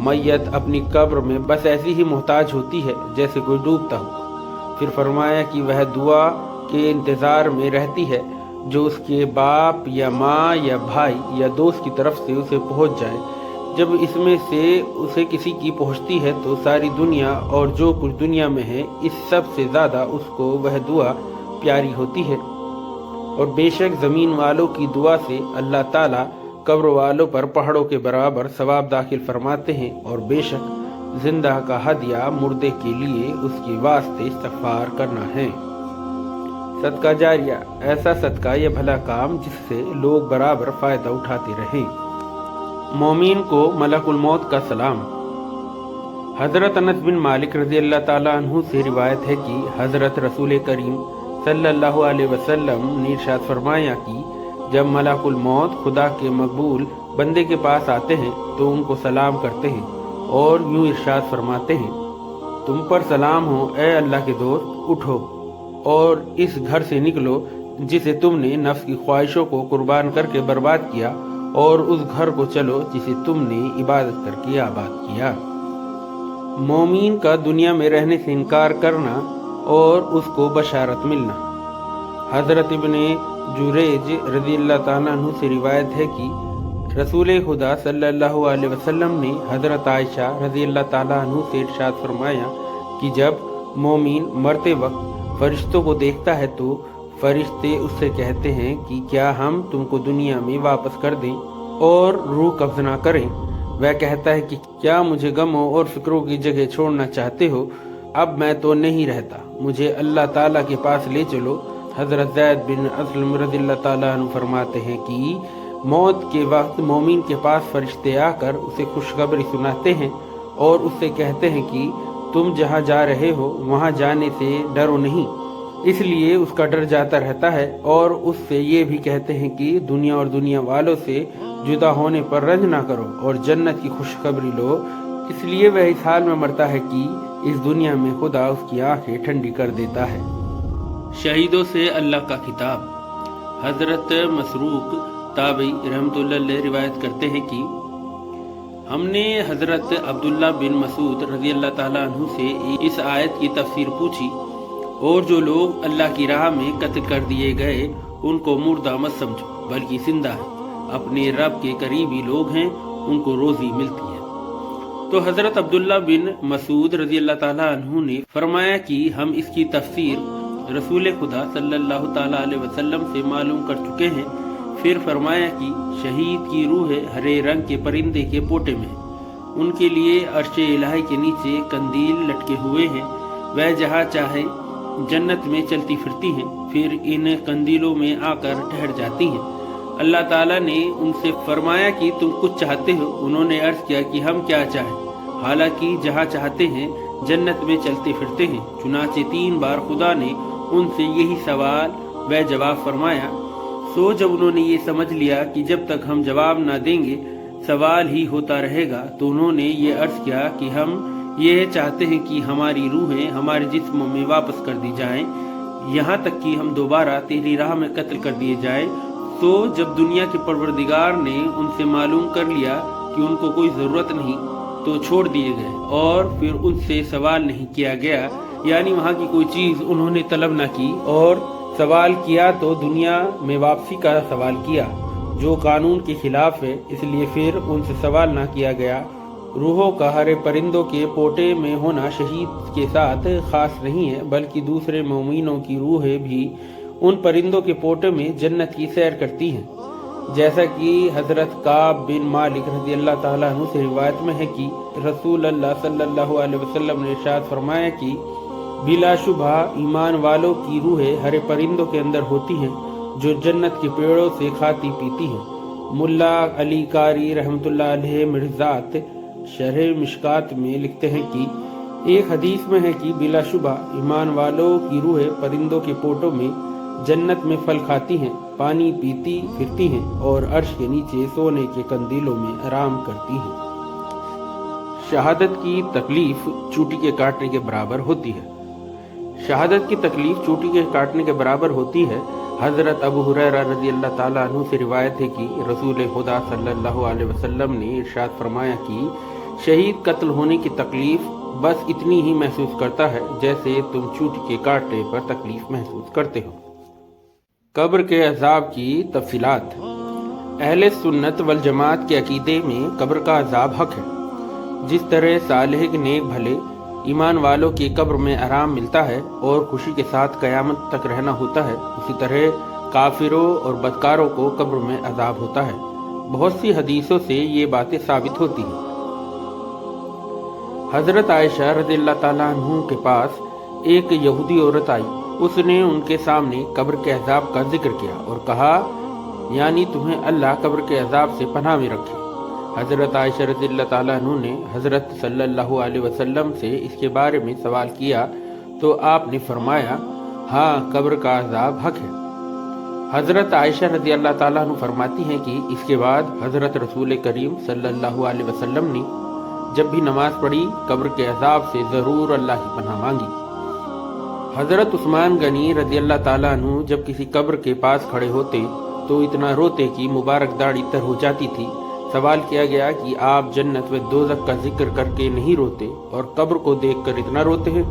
میت اپنی قبر میں بس ایسی ہی محتاج ہوتی ہے جیسے کوئی ڈوبتا ہو۔ پھر فرمایا کہ وہ دعا کے انتظار میں رہتی ہے جو اس کے باپ یا ماں یا بھائی یا دوست کی طرف سے اسے پہنچ جائے۔ جب اس میں سے اسے کسی کی پہنچتی ہے تو ساری دنیا اور جو کچھ دنیا میں ہے اس سب سے زیادہ اس کو وہ دعا پیاری ہوتی ہے۔ اور بے شک زمین والوں کی دعا سے اللہ تعالیٰ قبر والوں پر پہاڑوں کے برابر ثواب داخل فرماتے ہیں، اور بے شک زندہ کا ہدیہ مردے کے لیے اس کے واسطے استغفار کرنا ہے۔ صدقہ جاریہ، ایسا صدقہ یا بھلا کام جس سے لوگ برابر فائدہ اٹھاتے رہیں۔ مومن کو ملک الموت کا سلام۔ حضرت انس بن مالک رضی اللہ تعالیٰ عنہ سے روایت ہے کہ حضرت رسول کریم صلی اللہ علیہ وسلم نے ارشاد فرمایا کہ جب ملک الموت خدا کے مقبول بندے کے پاس آتے ہیں تو ان کو سلام کرتے ہیں اور یوں ارشاد فرماتے ہیں، تم پر سلام ہو اے اللہ کے دوست، اٹھو اور اس گھر سے نکلو جسے تم نے نفس کی خواہشوں کو قربان کر کے برباد کیا، اور اس گھر کو چلو جسے تم نے عبادت کر کے آباد کیا۔ مومن کا دنیا میں رہنے سے انکار کرنا اور اس کو بشارت ملنا۔ حضرت ابن جریج رضی اللہ تعالیٰ عنہ سے روایت ہے کہ رسول خدا صلی اللہ علیہ وسلم نے حضرت عائشہ رضی اللہ تعالیٰ عنہ سے ارشاد فرمایا کہ جب مومن مرتے وقت فرشتوں کو دیکھتا ہے تو فرشتے اس سے کہتے ہیں کہ کیا ہم تم کو دنیا میں واپس کر دیں اور روح قبض نہ کریں؟ وہ کہتا ہے کہ کیا مجھے غموں اور فکروں کی جگہ چھوڑنا چاہتے ہو؟ اب میں تو نہیں رہتا، مجھے اللہ تعالیٰ کے پاس لے چلو۔ حضرت زید بن اسلم رضی اللہ تعالیٰ عنہ فرماتے ہیں کہ موت کے وقت مومن کے پاس فرشتے آ کر اسے خوشخبری سناتے ہیں اور اس سے کہتے ہیں کہ تم جہاں جا رہے ہو وہاں جانے سے ڈرو نہیں، اس لیے اس کا ڈر جاتا رہتا ہے، اور اس سے یہ بھی کہتے ہیں کہ دنیا اور دنیا والوں سے جدا ہونے پر رنج نہ کرو اور جنت کی خوشخبری لو، اس لیے وہ اس حال میں مرتا ہے کہ اس دنیا میں خدا اس کی آنکھیں ٹھنڈی کر دیتا ہے۔ شہیدوں سے اللہ کا خطاب۔ حضرت مسروق تابعی رحمۃ اللہ علیہ روایت کرتے ہیں کہ ہم نے حضرت عبداللہ بن مسعود رضی اللہ تعالیٰ عنہ سے اس آیت کی تفسیر پوچھی، اور جو لوگ اللہ کی راہ میں قتل کر دیے گئے ان کو مردہ مت سمجھو بلکہ زندہ ہے، اپنے رب کے قریبی لوگ ہیں، ان کو روزی ملتی ہے۔ تو حضرت عبداللہ بن مسعود رضی اللہ تعالیٰ عنہ نے فرمایا کہ ہم اس کی تفسیر رسول خدا صلی اللہ تعالیٰ علیہ وسلم سے معلوم کر چکے ہیں۔ پھر فرمایا کہ شہید کی روح ہرے رنگ کے پرندے کے پوٹے میں ہے، ان کے لیے عرش الہی کے نیچے قندیل لٹکے ہوئے ہیں، وہ جہاں چاہے جنت میں چلتی پھرتی ہیں، پھر ان قندیلوں میں آ کر ٹھہر جاتی ہیں۔ اللہ تعالیٰ نے ان سے فرمایا کہ تم کچھ چاہتے ہو؟ انہوں نے عرض کیا کہ ہم کیا چاہیں، حالانکہ جہاں چاہتے ہیں جنت میں چلتے پھرتے ہیں۔ چنانچہ 3 بار خدا نے ان سے یہی سوال و جواب فرمایا۔ سو جب انہوں نے یہ سمجھ لیا کہ جب تک ہم جواب نہ دیں گے سوال ہی ہوتا رہے گا، تو انہوں نے یہ عرض کیا کہ ہم یہ چاہتے ہیں کہ ہماری روحیں ہمارے جسموں میں واپس کر دی جائیں، یہاں تک کہ ہم دوبارہ تیری راہ میں قتل کر دیے جائیں۔ تو جب دنیا کے پروردگار نے ان سے معلوم کر لیا کہ ان کو کوئی ضرورت نہیں تو چھوڑ دیے گئے، اور پھر ان سے سوال نہیں کیا گیا، یعنی وہاں کی کوئی چیز انہوں نے طلب نہ کی، اور سوال کیا تو دنیا میں واپسی کا سوال کیا جو قانون کے خلاف ہے، اس لیے پھر ان سے سوال نہ کیا گیا۔ روحوں کا ہر پرندوں کے پوٹے میں ہونا شہید کے ساتھ خاص نہیں ہے، بلکہ دوسرے مومنوں کی روحیں بھی ان پرندوں کے پوٹے میں جنت کی سیر کرتی ہیں، جیسا کہ حضرت کعب بن مالک رضی اللہ تعالیٰ عنہ سے روایت میں ہے کہ رسول اللہ صلی اللہ علیہ وسلم نے ارشاد فرمایا کہ بلا شبہ ایمان والوں کی روحیں ہر پرندوں کے اندر ہوتی ہیں جو جنت کے پیڑوں سے کھاتی پیتی ہیں۔ ملا علی قاری رحمۃ اللہ علیہ مرزات شرح مشکات میں لکھتے ہیں کہ ایک حدیث میں ہے کہ بلا شبہ ایمان والوں کی روحیں پرندوں کے پوٹوں میں جنت میں پھل کھاتی ہیں، پانی پیتی پھرتی ہیں اور عرش کے نیچے سونے کے قندیلوں میں آرام کرتی ہیں۔ شہادت کی تکلیف چوٹی کے کاٹنے کے برابر ہوتی ہے۔ شہادت کی تکلیف چوٹی کے کاٹنے کے برابر ہوتی ہے۔ حضرت ابو ہریرہ رضی اللہ تعالیٰ عنہ سے روایت ہے کہ رسول خدا صلی اللہ علیہ وسلم نے ارشاد فرمایا کہ شہید قتل ہونے کی تکلیف بس اتنی ہی محسوس کرتا ہے جیسے تم چوٹی کے کاٹنے پر تکلیف محسوس کرتے ہو۔ قبر کے عذاب کی تفصیلات۔ اہل سنت والجماعت کے عقیدے میں قبر کا عذاب حق ہے۔ جس طرح صالح نیک بھلے ایمان والوں کی قبر میں آرام ملتا ہے اور خوشی کے ساتھ قیامت تک رہنا ہوتا ہے، اسی طرح کافروں اور بدکاروں کو قبر میں عذاب ہوتا ہے۔ بہت سی حدیثوں سے یہ باتیں ثابت ہوتی ہیں۔ حضرت عائشہ رضی اللہ تعالیٰ عنہ کے پاس ایک یہودی عورت آئی، اس نے ان کے سامنے قبر کے عذاب کا ذکر کیا اور کہا، یعنی تمہیں اللہ قبر کے عذاب سے پناہ میں رکھے۔ حضرت عائشہ رضی اللہ تعالیٰ عنہ نے حضرت صلی اللہ علیہ وسلم سے اس کے بارے میں سوال کیا تو آپ نے فرمایا، ہاں قبر کا عذاب حق ہے۔ حضرت عائشہ رضی اللہ تعالیٰ عنہ فرماتی ہیں کہ اس کے بعد حضرت رسول کریم صلی اللہ علیہ وسلم نے جب بھی نماز پڑھی قبر کے عذاب سے ضرور اللہ کی پناہ مانگی۔ حضرت عثمان غنی رضی اللہ تعالیٰ عنہ جب کسی قبر کے پاس کھڑے ہوتے تو اتنا روتے کہ مبارک داڑھی تر ہو جاتی تھی۔ سوال کیا گیا کہ آپ جنت و دوزخ کا ذکر کر کے نہیں روتے اور قبر کو دیکھ کر اتنا روتے ہیں؟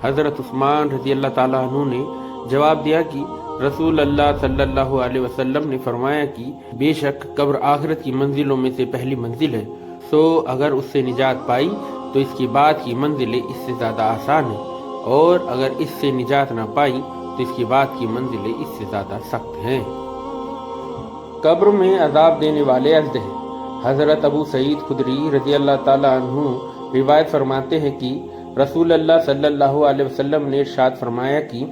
حضرت عثمان رضی اللہ تعالیٰ عنہ نے جواب دیا کہ رسول اللہ صلی اللہ علیہ وسلم نے فرمایا کہ بے شک قبر آخرت کی منزلوں میں سے پہلی منزل ہے، سو اگر اس سے نجات پائی تو اس کے بعد کی منزلیں اس سے زیادہ آسان ہیں، اور اگر اس سے نجات نہ پائی تو اس کے بعد کی منزلیں اس سے زیادہ سخت ہیں۔ قبر میں عذاب دینے والے ازد ہیں۔ حضرت ابو سعید خدری رضی اللہ تعالیٰ عنہ روایت فرماتے ہیں کہ رسول اللہ صلی اللہ علیہ وسلم نے ارشاد فرمایا کہ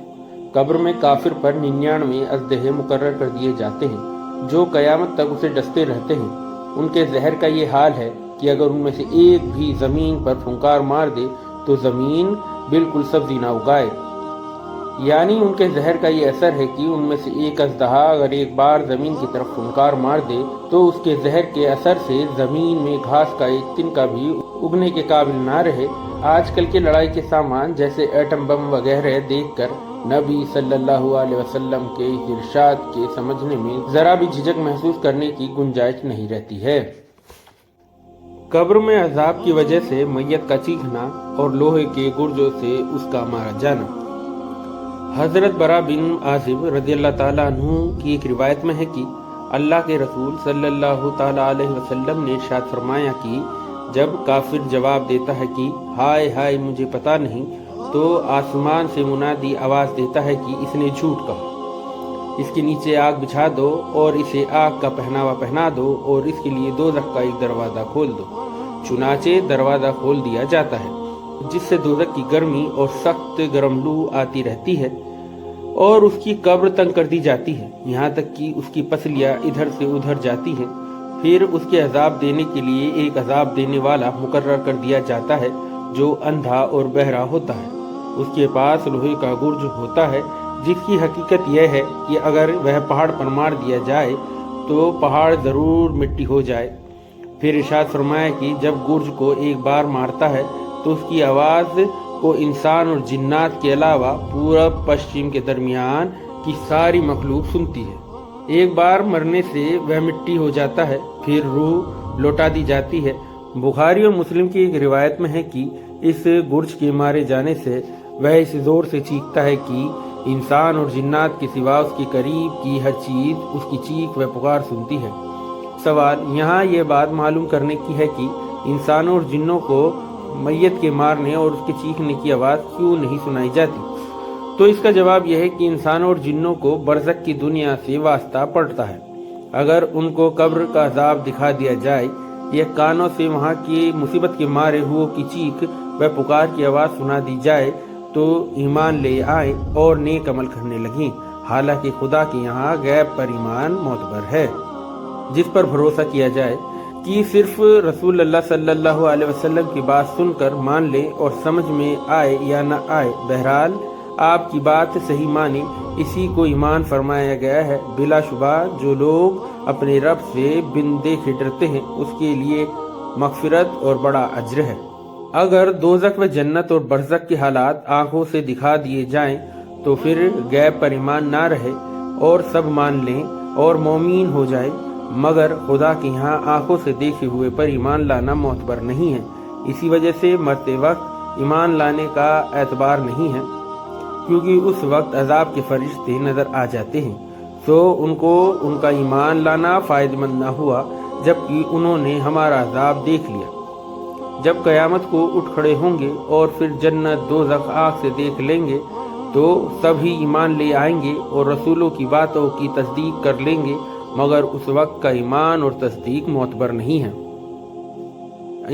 قبر میں کافر پر 99 اژدہے مقرر کر دیے جاتے ہیں جو قیامت تک اسے ڈستے رہتے ہیں۔ ان کے زہر کا یہ حال ہے کہ اگر ان میں سے ایک بھی زمین پر پھنکار مار دے تو زمین بالکل سبزی نہ اگائے، یعنی ان کے زہر کا یہ اثر ہے کہ ان میں سے ایک اژدہا اگر ایک بار زمین کی طرف پھنکار مار دے تو اس کے زہر کے اثر سے زمین میں گھاس کا ایک تنکا بھی اگنے کے قابل نہ رہے۔ آج کل کے لڑائی کے سامان جیسے ایٹم بم وغیرہ دیکھ کر نبی صلی اللہ علیہ وسلم کے اس ارشاد کے سمجھنے میں ذرا بھی جھجک محسوس کرنے کی گنجائش نہیں رہتی ہے۔ قبر میں عذاب کی وجہ سے میت کا چیخنا اور لوہے کے گرجوں سے اس کا مارا جانا۔ حضرت برا بن عازب رضی اللہ تعالیٰ عنہ کی ایک روایت میں ہے کہ اللہ کے رسول صلی اللہ تعالیٰ علیہ وسلم نے ارشاد فرمایا کہ جب کافر جواب دیتا ہے کہ ہائے ہائے مجھے پتا نہیں، تو آسمان سے منادی آواز دیتا ہے کہ اس نے جھوٹ کہا، اس کے نیچے آگ بچھا دو اور اسے آگ کا پہناوا پہنا دو اور اس کے لیے دوزخ کا ایک دروازہ کھول دو۔ چنانچہ دروازہ کھول دیا جاتا ہے جس سے دوزخ کی گرمی اور سخت گرم لو آتی رہتی ہے اور اس کی قبر تنگ کر دی جاتی ہے، یہاں تک کہ اس کی پسلیاں ادھر سے ادھر جاتی ہیں۔ پھر اس کے عذاب دینے کے لیے ایک عذاب دینے والا مقرر کر دیا جاتا ہے جو اندھا اور بہرا ہوتا ہے۔ اس کے پاس لوہے کا گرج ہوتا ہے جس کی حقیقت یہ ہے کہ اگر وہ پہاڑ پر مار دیا جائے تو پہاڑ ضرور مٹی ہو جائے۔ پھر ارشاد فرمایا کہ جب گرج کو ایک بار مارتا ہے تو اس کی آواز کو انسان اور جنات کے علاوہ پورب پشچم کے درمیان کی ساری مخلوق سنتی ہے۔ ایک بار مرنے سے وہ مٹی ہو جاتا ہے، پھر روح لوٹا دی جاتی ہے۔ بخاری اور مسلم کی ایک روایت میں ہے کہ اس گرج کے مارے جانے سے وہ اس زور سے چیختا ہے کہ انسان اور جنات کے سوا اس کے قریب کی ہر چیز اس کی چیخ و پکار سنتی ہے۔ سوال یہاں یہ بات معلوم کرنے کی ہے کہ انسانوں اور جنوں کو میت کے مارنے اور اس کے چیخنے کی آواز کیوں نہیں سنائی جاتی؟ تو اس کا جواب یہ ہے کہ انسانوں اور جنوں کو برزخ کی دنیا سے واسطہ پڑتا ہے۔ اگر ان کو قبر کا عذاب دکھا دیا جائے یا کانوں سے وہاں کی مصیبت کے مارے ہوئے کی چیخ و پکار کی آواز سنا دی جائے تو ایمان لے آئیں اور نیک عمل کرنے لگیں، حالانکہ خدا کے یہاں غیب پر ایمان معتبر ہے، جس پر بھروسہ کیا جائے کہ صرف رسول اللہ صلی اللہ علیہ وسلم کی بات سن کر مان لیں اور سمجھ میں آئے یا نہ آئے، بہرحال آپ کی بات صحیح مانی، اسی کو ایمان فرمایا گیا ہے۔ بلا شبہ جو لوگ اپنے رب سے بن دیکھے ڈرتے ہیں اس کے لیے مغفرت اور بڑا اجر ہے۔ اگر دوزخ و جنت اور برزخ کے حالات آنکھوں سے دکھا دیے جائیں تو پھر غیب پر ایمان نہ رہے اور سب مان لیں اور مومین ہو جائیں، مگر خدا کے یہاں آنکھوں سے دیکھے ہوئے پر ایمان لانا معتبر نہیں ہے۔ اسی وجہ سے مرتے وقت ایمان لانے کا اعتبار نہیں ہے، کیونکہ اس وقت عذاب کے فرشتے نظر آ جاتے ہیں، سو ان کو ان کا ایمان لانا فائدہ مند نہ ہوا، جبکہ انہوں نے ہمارا عذاب دیکھ لیا۔ جب قیامت کو اٹھ کھڑے ہوں گے اور پھر جنت دوزخ آنکھ سے دیکھ لیں گے تو سب ہی ایمان لے آئیں گے اور رسولوں کی باتوں کی تصدیق کر لیں گے، مگر اس وقت کا ایمان اور تصدیق معتبر نہیں ہے۔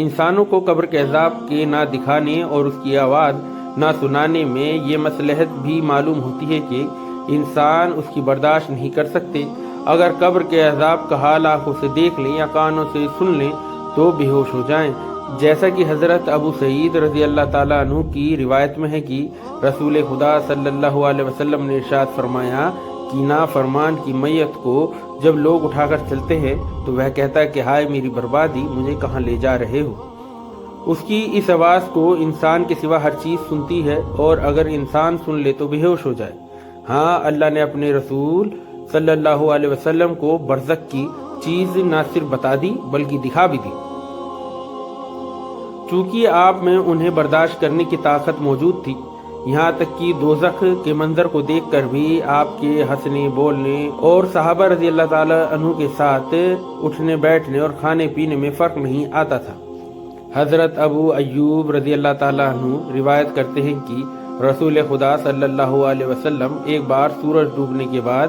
انسانوں کو قبر کے عذاب کے نہ دکھانے اور اس کی آواز نہ سنانے میں یہ مصلحت بھی معلوم ہوتی ہے کہ انسان اس کی برداشت نہیں کر سکتے۔ اگر قبر کے عذاب کا حال آنکھوں سے دیکھ لیں یا کانوں سے سن لیں تو بے ہوش ہو جائیں، جیسا کہ حضرت ابو سعید رضی اللہ تعالیٰ عنہ کی روایت میں ہے کہ رسول خدا صلی اللہ علیہ وسلم نے ارشاد فرمایا کہ نافرمان کی میت کو جب لوگ اٹھا کر چلتے ہیں تو وہ کہتا ہے کہ ہائے میری بربادی، مجھے کہاں لے جا رہے ہو۔ اس کی اس آواز کو انسان کے سوا ہر چیز سنتی ہے، اور اگر انسان سن لے تو بے ہوش ہو جائے۔ ہاں، اللہ نے اپنے رسول صلی اللہ علیہ وسلم کو برزخ کی چیز نہ صرف بتا دی بلکہ دکھا بھی دی، چونکہ آپ میں انہیں برداشت کرنے کی طاقت موجود تھی، یہاں تک کہ دوزخ کے منظر کو دیکھ کر بھی آپ کے ہنسنے بولنے اور صحابہ رضی اللہ تعالیٰ عنہ کے ساتھ اٹھنے بیٹھنے اور کھانے پینے میں فرق نہیں آتا تھا۔ حضرت ابو ایوب رضی اللہ تعالیٰ عنہ روایت کرتے ہیں کہ رسول خدا صلی اللہ علیہ وسلم ایک بار سورج ڈوبنے کے بعد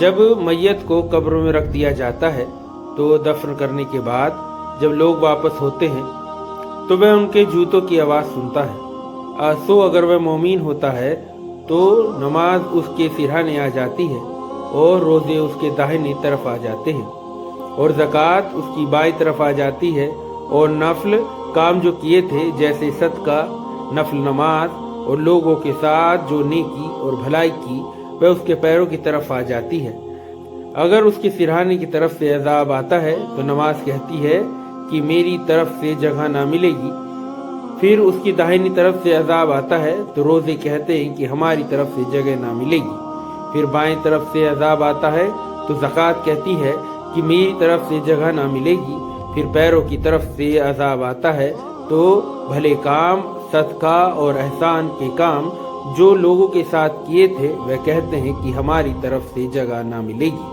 جب میت کو قبر میں رکھ دیا جاتا ہے تو دفن کرنے کے بعد جب لوگ واپس ہوتے ہیں تو وہ ان کے جوتوں کی آواز سنتا ہے۔ سو اگر وہ مومن ہوتا ہے تو نماز اس کے سرہانے آ جاتی ہے اور روزے اس کے داہنی طرف آ جاتے ہیں اور زکوٰۃ اس کی بائیں طرف آ جاتی ہے اور نفل کام جو کیے تھے جیسے صدقہ، نفل نماز اور لوگوں کے ساتھ جو نیکی اور بھلائی کی وہ اس کے پیروں کی طرف آ جاتی ہے۔ اگر اس کے سرہانے کی طرف سے عذاب آتا ہے تو نماز کہتی ہے کہ میری طرف سے جگہ نہ ملے گی۔ پھر اس کی داہنی طرف سے عذاب آتا ہے تو روزے کہتے ہیں کہ ہماری طرف سے جگہ نہ ملے گی۔ پھر بائیں طرف سے عذاب آتا ہے تو زکوٰۃ کہتی ہے کہ میری طرف سے جگہ نہ ملے گی۔ پھر پیروں کی طرف سے عذاب آتا ہے تو بھلے کام، صدقہ اور احسان کے کام جو لوگوں کے ساتھ کیے تھے وہ کہتے ہیں کہ ہماری طرف سے جگہ نہ ملے گی۔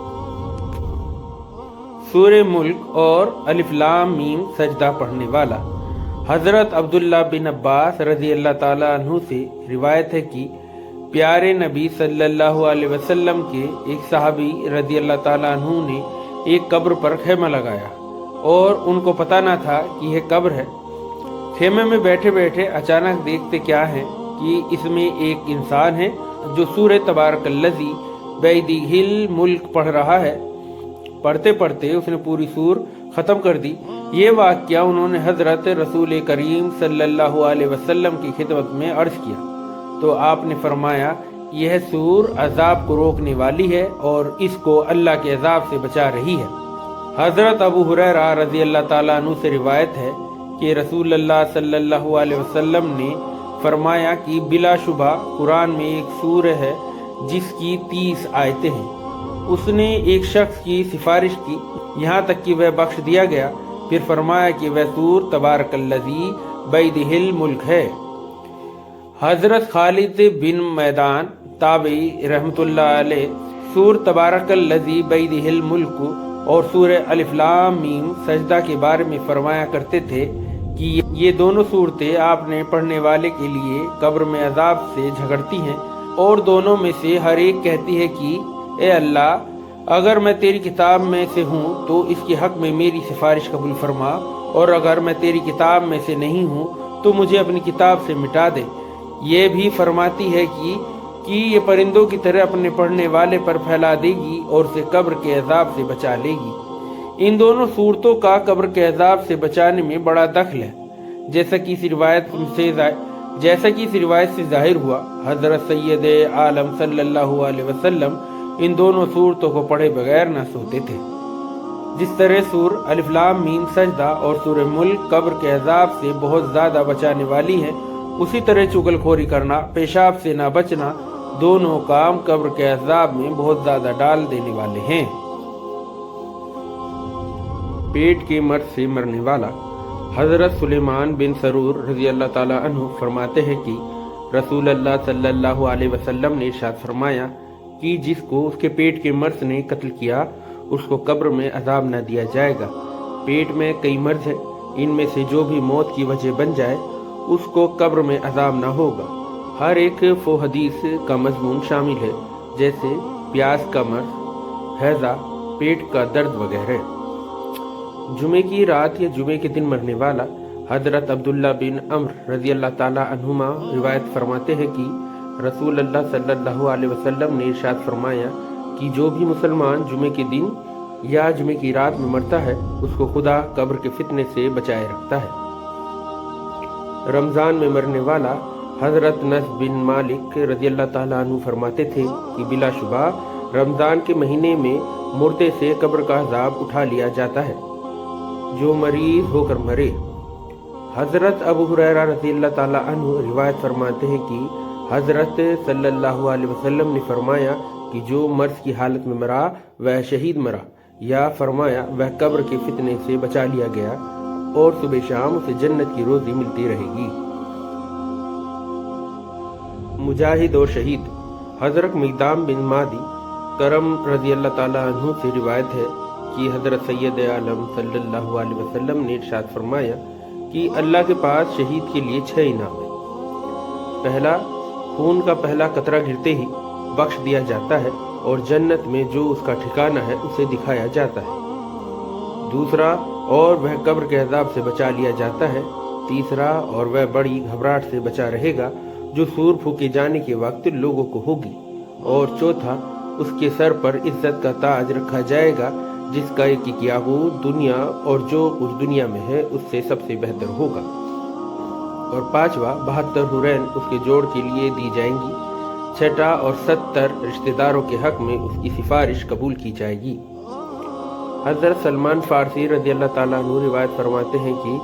سورہ ملک اور الف لام میم سجدہ پڑھنے والا۔ حضرت عبداللہ بن عباس رضی اللہ تعالیٰ عنہ سے روایت ہے کہ پیارے نبی صلی اللہ علیہ وسلم کے ایک صحابی رضی اللہ تعالیٰ عنہ نے ایک قبر پر خیمہ لگایا اور ان کو پتہ نہ تھا کہ یہ قبر ہے۔ خیمے میں بیٹھے بیٹھے اچانک دیکھتے کیا ہے کہ اس میں ایک انسان ہے جو سورہ تبارک الذی بیدہ الملک پڑھ رہا ہے۔ پڑھتے پڑھتے اس نے پوری سور ختم کر دی۔ یہ واقعہ انہوں نے حضرت رسول کریم صلی اللہ علیہ وسلم کی خدمت میں عرض کیا تو آپ نے فرمایا یہ سور عذاب کو روکنے والی ہے اور اس کو اللہ کے عذاب سے بچا رہی ہے۔ حضرت ابو ہریرہ رضی اللہ تعالیٰ عنہ سے روایت ہے کہ رسول اللہ صلی اللہ علیہ وسلم نے فرمایا کہ بلا شبہ قرآن میں ایک سورہ ہے جس کی 30 آیتیں ہیں۔ اس نے ایک شخص کی سفارش کی یہاں تک کہ وہ بخش دیا گیا۔ پھر فرمایا کہ وہ سور تبارک الذی بیدہ الملک ہے۔ حضرت خالد بن میدان تابعی رحمۃ اللہ علیہ سور تبارک الذی بیدہ الملک اور سورہ الف لام میم سجدہ کے بارے میں فرمایا کرتے تھے کہ یہ دونوں صورتیں آپ نے پڑھنے والے کے لیے قبر میں عذاب سے جھگڑتی ہیں اور دونوں میں سے ہر ایک کہتی ہے کہ اے اللہ، اگر میں تیری کتاب میں سے ہوں تو اس کے حق میں میری سفارش قبول فرما، اور اگر میں تیری کتاب میں سے نہیں ہوں تو مجھے اپنی کتاب سے مٹا دے۔ یہ بھی فرماتی ہے کہ یہ پرندوں کی طرح اپنے پڑھنے والے پر پھیلا دے گی اور اسے قبر کے عذاب سے بچا لے گی۔ ان دونوں صورتوں کا قبر کے عذاب سے بچانے میں بڑا دخل ہے، جیسا کہ اس روایت سے ظاہر ہوا۔ حضرت سید عالم صلی اللہ علیہ وسلم ان دونوں صورتوں کو پڑھے بغیر نہ سوتے تھے۔ جس طرح سور الف لام میم سجدہ اور سورہ ملک قبر کے عذاب سے بہت زیادہ بچانے والی ہیں، اسی طرح چغل خوری کرنا، پیشاب سے نہ بچنا، دونوں کام قبر کے عذاب میں بہت زیادہ ڈال دینے والے ہیں۔ پیٹ کے مرض سے مرنے والا۔ حضرت سلیمان بن سرور رضی اللہ تعالیٰ عنہ فرماتے ہیں کہ رسول اللہ صلی اللہ علیہ وسلم نے ارشاد فرمایا کہ جس کو اس کے پیٹ کے مرض نے قتل کیا اس کو قبر میں عذاب نہ دیا جائے گا۔ پیٹ میں کئی مرض ہیں، ان میں سے جو بھی موت کی وجہ بن جائے اس کو قبر میں عذاب نہ ہوگا۔ ہر ایک فو حدیث کا مضمون شامل ہے، جیسے پیاس کا مرض، ہیضہ، پیٹ کا درد وغیرہ۔ جمعے کی رات یا جمعے کے دن مرنے والا۔ حضرت عبداللہ بن عمرو رضی اللہ تعالیٰ عنہما روایت فرماتے ہیں کہ رسول اللہ صلی اللہ علیہ وسلم نے ارشاد فرمایا کہ جو بھی مسلمان جمعے کے دن یا جمعے کی رات میں مرتا ہے اس کو خدا قبر کے فتنے سے بچائے رکھتا ہے۔ رمضان میں مرنے والا۔ حضرت انس بن مالک رضی اللہ تعالیٰ عنہ فرماتے تھے کہ بلا شبہ رمضان کے مہینے میں مردے سے قبر کا عذاب اٹھا لیا جاتا ہے جو مریض ہو کر مرے۔ حضرت ابو ہریرہ رضی اللہ تعالیٰ عنہ روایت فرماتے ہیں کہ حضرت صلی اللہ علیہ وسلم نے فرمایا کہ جو مرض کی حالت میں مرا وہ شہید مرا، یا فرمایا وہ قبر کے فتنے سے بچا لیا گیا اور صبح شام اسے جنت کی روزی ملتی رہے گی۔ مجاہد اور شہید۔ حضرت مقدام بن مادی کرم رضی اللہ تعالیٰ عنہ سے روایت ہے کہ حضرت سید عالم صلی اللہ علیہ وسلم نے ارشاد فرمایا کہ اللہ کے پاس شہید کے لیے 6 انعام ہیں۔ پہلا، خون کا پہلا قطرہ گرتے ہی بخش دیا جاتا ہے۔ اور جنت میں جو اس کا ٹھکانہ ہے اسے دکھایا جاتا ہے۔ دوسرا، اور وہ قبر کے عذاب سے بچا لیا جاتا ہے۔ تیسرا، اور وہ بڑی گھبراہٹ سے بچا رہے گا جو سور پھونکے جانے کے وقت لوگوں کو ہوگی۔ اور چوتھا، اس کے سر پر عزت کا تاج رکھا جائے گا جس کا ایک یاقوت دنیا اور جو کچھ دنیا میں ہے اس سے سب سے بہتر ہوگا۔ اور پانچواں، 72 حورین اس کے جوڑ کے لیے دی جائیں گی۔ چھٹا اور 70 رشتہ داروں کے حق میں اس کی سفارش قبول کی جائے گی۔ حضرت سلمان فارسی رضی اللہ تعالیٰ عنہ روایت فرماتے ہیں کہ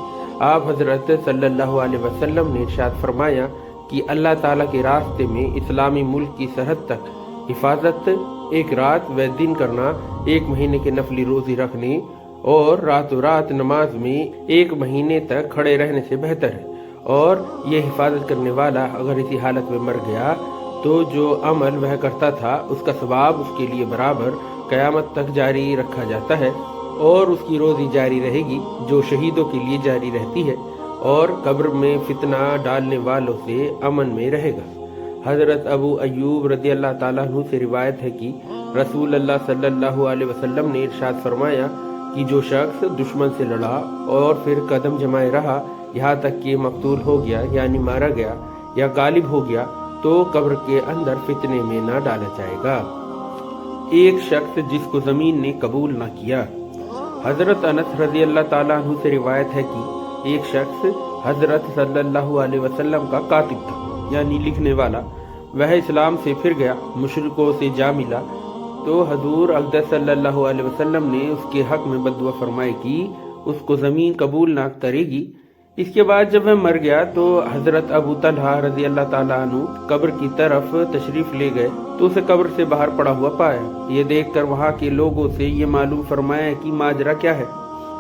آپ حضرت صلی اللہ علیہ وسلم نے ارشاد فرمایا کہ اللہ تعالیٰ کے راستے میں اسلامی ملک کی سرحد تک حفاظت ایک رات و دن کرنا 1 مہینے کے نفلی روزی رکھنے اور راتوں رات نماز میں 1 مہینے تک کھڑے رہنے سے بہتر ہے۔ اور یہ حفاظت کرنے والا اگر اسی حالت میں مر گیا تو جو عمل وہ کرتا تھا اس کا ثواب اس کے لیے برابر قیامت تک جاری رکھا جاتا ہے، اور اس کی روزی جاری رہے گی جو شہیدوں کے لیے جاری رہتی ہے، اور قبر میں فتنہ ڈالنے والوں سے امن میں رہے گا۔ حضرت ابو ایوب رضی اللہ تعالیٰ عنہ سے روایت ہے کہ رسول اللہ صلی اللہ علیہ وسلم نے ارشاد فرمایا کہ جو شخص دشمن سے لڑا اور پھر قدم جمائے رہا یہاں تک کہ مقتول ہو گیا یعنی مارا گیا یا غالب ہو گیا تو قبر کے اندر فتنے میں نہ ڈالا جائے گا۔ ایک شخص جس کو زمین نے قبول نہ کیا۔ حضرت انس رضی اللہ تعالیٰ عنہ سے روایت ہے کہ ایک شخص حضرت صلی اللہ علیہ وسلم کا کاتب تھا یعنی لکھنے والا، وہ اسلام سے پھر گیا، مشرکوں سے جا ملا تو حضور اقدس صلی اللہ علیہ وسلم نے اس کے حق میں بددعا فرمائی کہ اس کو زمین قبول نہ کرے گی۔ اس کے بعد جب وہ مر گیا تو حضرت ابو طلحہ رضی اللہ تعالیٰ عنہ قبر کی طرف تشریف لے گئے تو اسے قبر سے باہر پڑا ہوا پایا۔ یہ دیکھ کر وہاں کے لوگوں سے یہ معلوم فرمایا کہ ماجرا کیا ہے،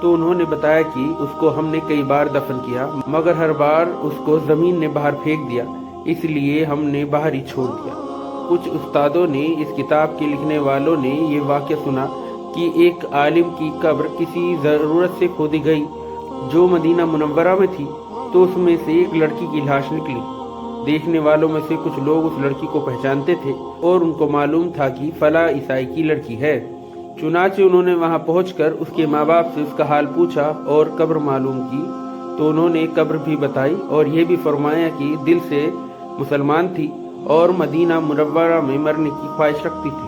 تو انہوں نے بتایا کہ اس کو ہم نے کئی بار دفن کیا مگر ہر بار اس کو زمین نے باہر پھینک دیا، اس لیے ہم نے باہر ہی چھوڑ دیا۔ کچھ استادوں نے، اس کتاب کے لکھنے والوں نے یہ واقعہ سنا کہ ایک عالم کی قبر کسی ضرورت سے کھودی گئی جو مدینہ منورہ میں تھی، تو اس میں سے ایک لڑکی کی لاش نکلی۔ دیکھنے والوں میں سے کچھ لوگ اس لڑکی کو پہچانتے تھے اور ان کو معلوم تھا کہ فلاں عیسائی کی لڑکی ہے۔ چنانچہ انہوں نے وہاں پہنچ کر اس کے ماں باپ سے اس کا حال پوچھا اور قبر معلوم کی، تو انہوں نے قبر بھی بتائی اور یہ بھی فرمایا کہ دل سے مسلمان تھی اور مدینہ منورہ میں مرنے کی خواہش رکھتی تھی۔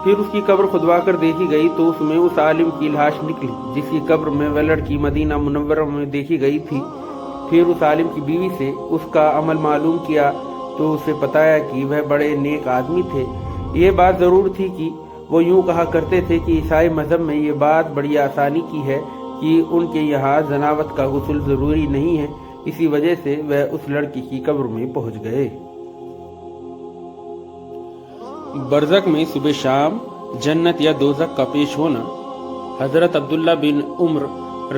پھر اس کی قبر کھدوا کر دیکھی گئی تو اس میں اس عالم کی لاش نکلی جس کی قبر میں وہ لڑکی مدینہ منورہ میں دیکھی گئی تھی۔ پھر اس عالم کی بیوی سے اس کا عمل معلوم کیا تو اسے بتایا کہ وہ بڑے نیک آدمی تھے۔ یہ بات ضرور تھی کہ وہ یوں کہا کرتے تھے کہ عیسائی مذہب میں یہ بات بڑی آسانی کی ہے کہ ان کے یہاں جنابت کا غسل ضروری نہیں ہے، اسی وجہ سے وہ اس لڑکی کی قبر میں پہنچ گئے۔ برزخ میں صبح شام جنت یا دوزخ کا پیش ہونا۔ حضرت عبداللہ بن عمر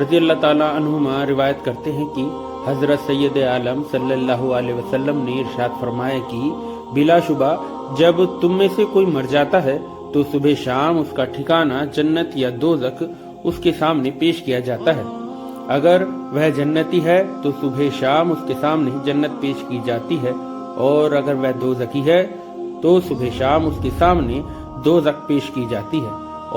رضی اللہ تعالیٰ عنہما روایت کرتے ہیں کہ حضرت سید عالم صلی اللہ علیہ وسلم نے ارشاد فرمایا کہ بلا شبہ جب تم میں سے کوئی مر جاتا ہے تو صبح شام اس کا ٹھکانہ جنت یا دوزخ اس کے سامنے پیش کیا جاتا ہے۔ اگر وہ جنتی ہے تو صبح شام اس کے سامنے جنت پیش کی جاتی ہے، اور اگر وہ دوزخی ہے تو صبح شام اس کے سامنے دوزخ پیش کی جاتی ہے،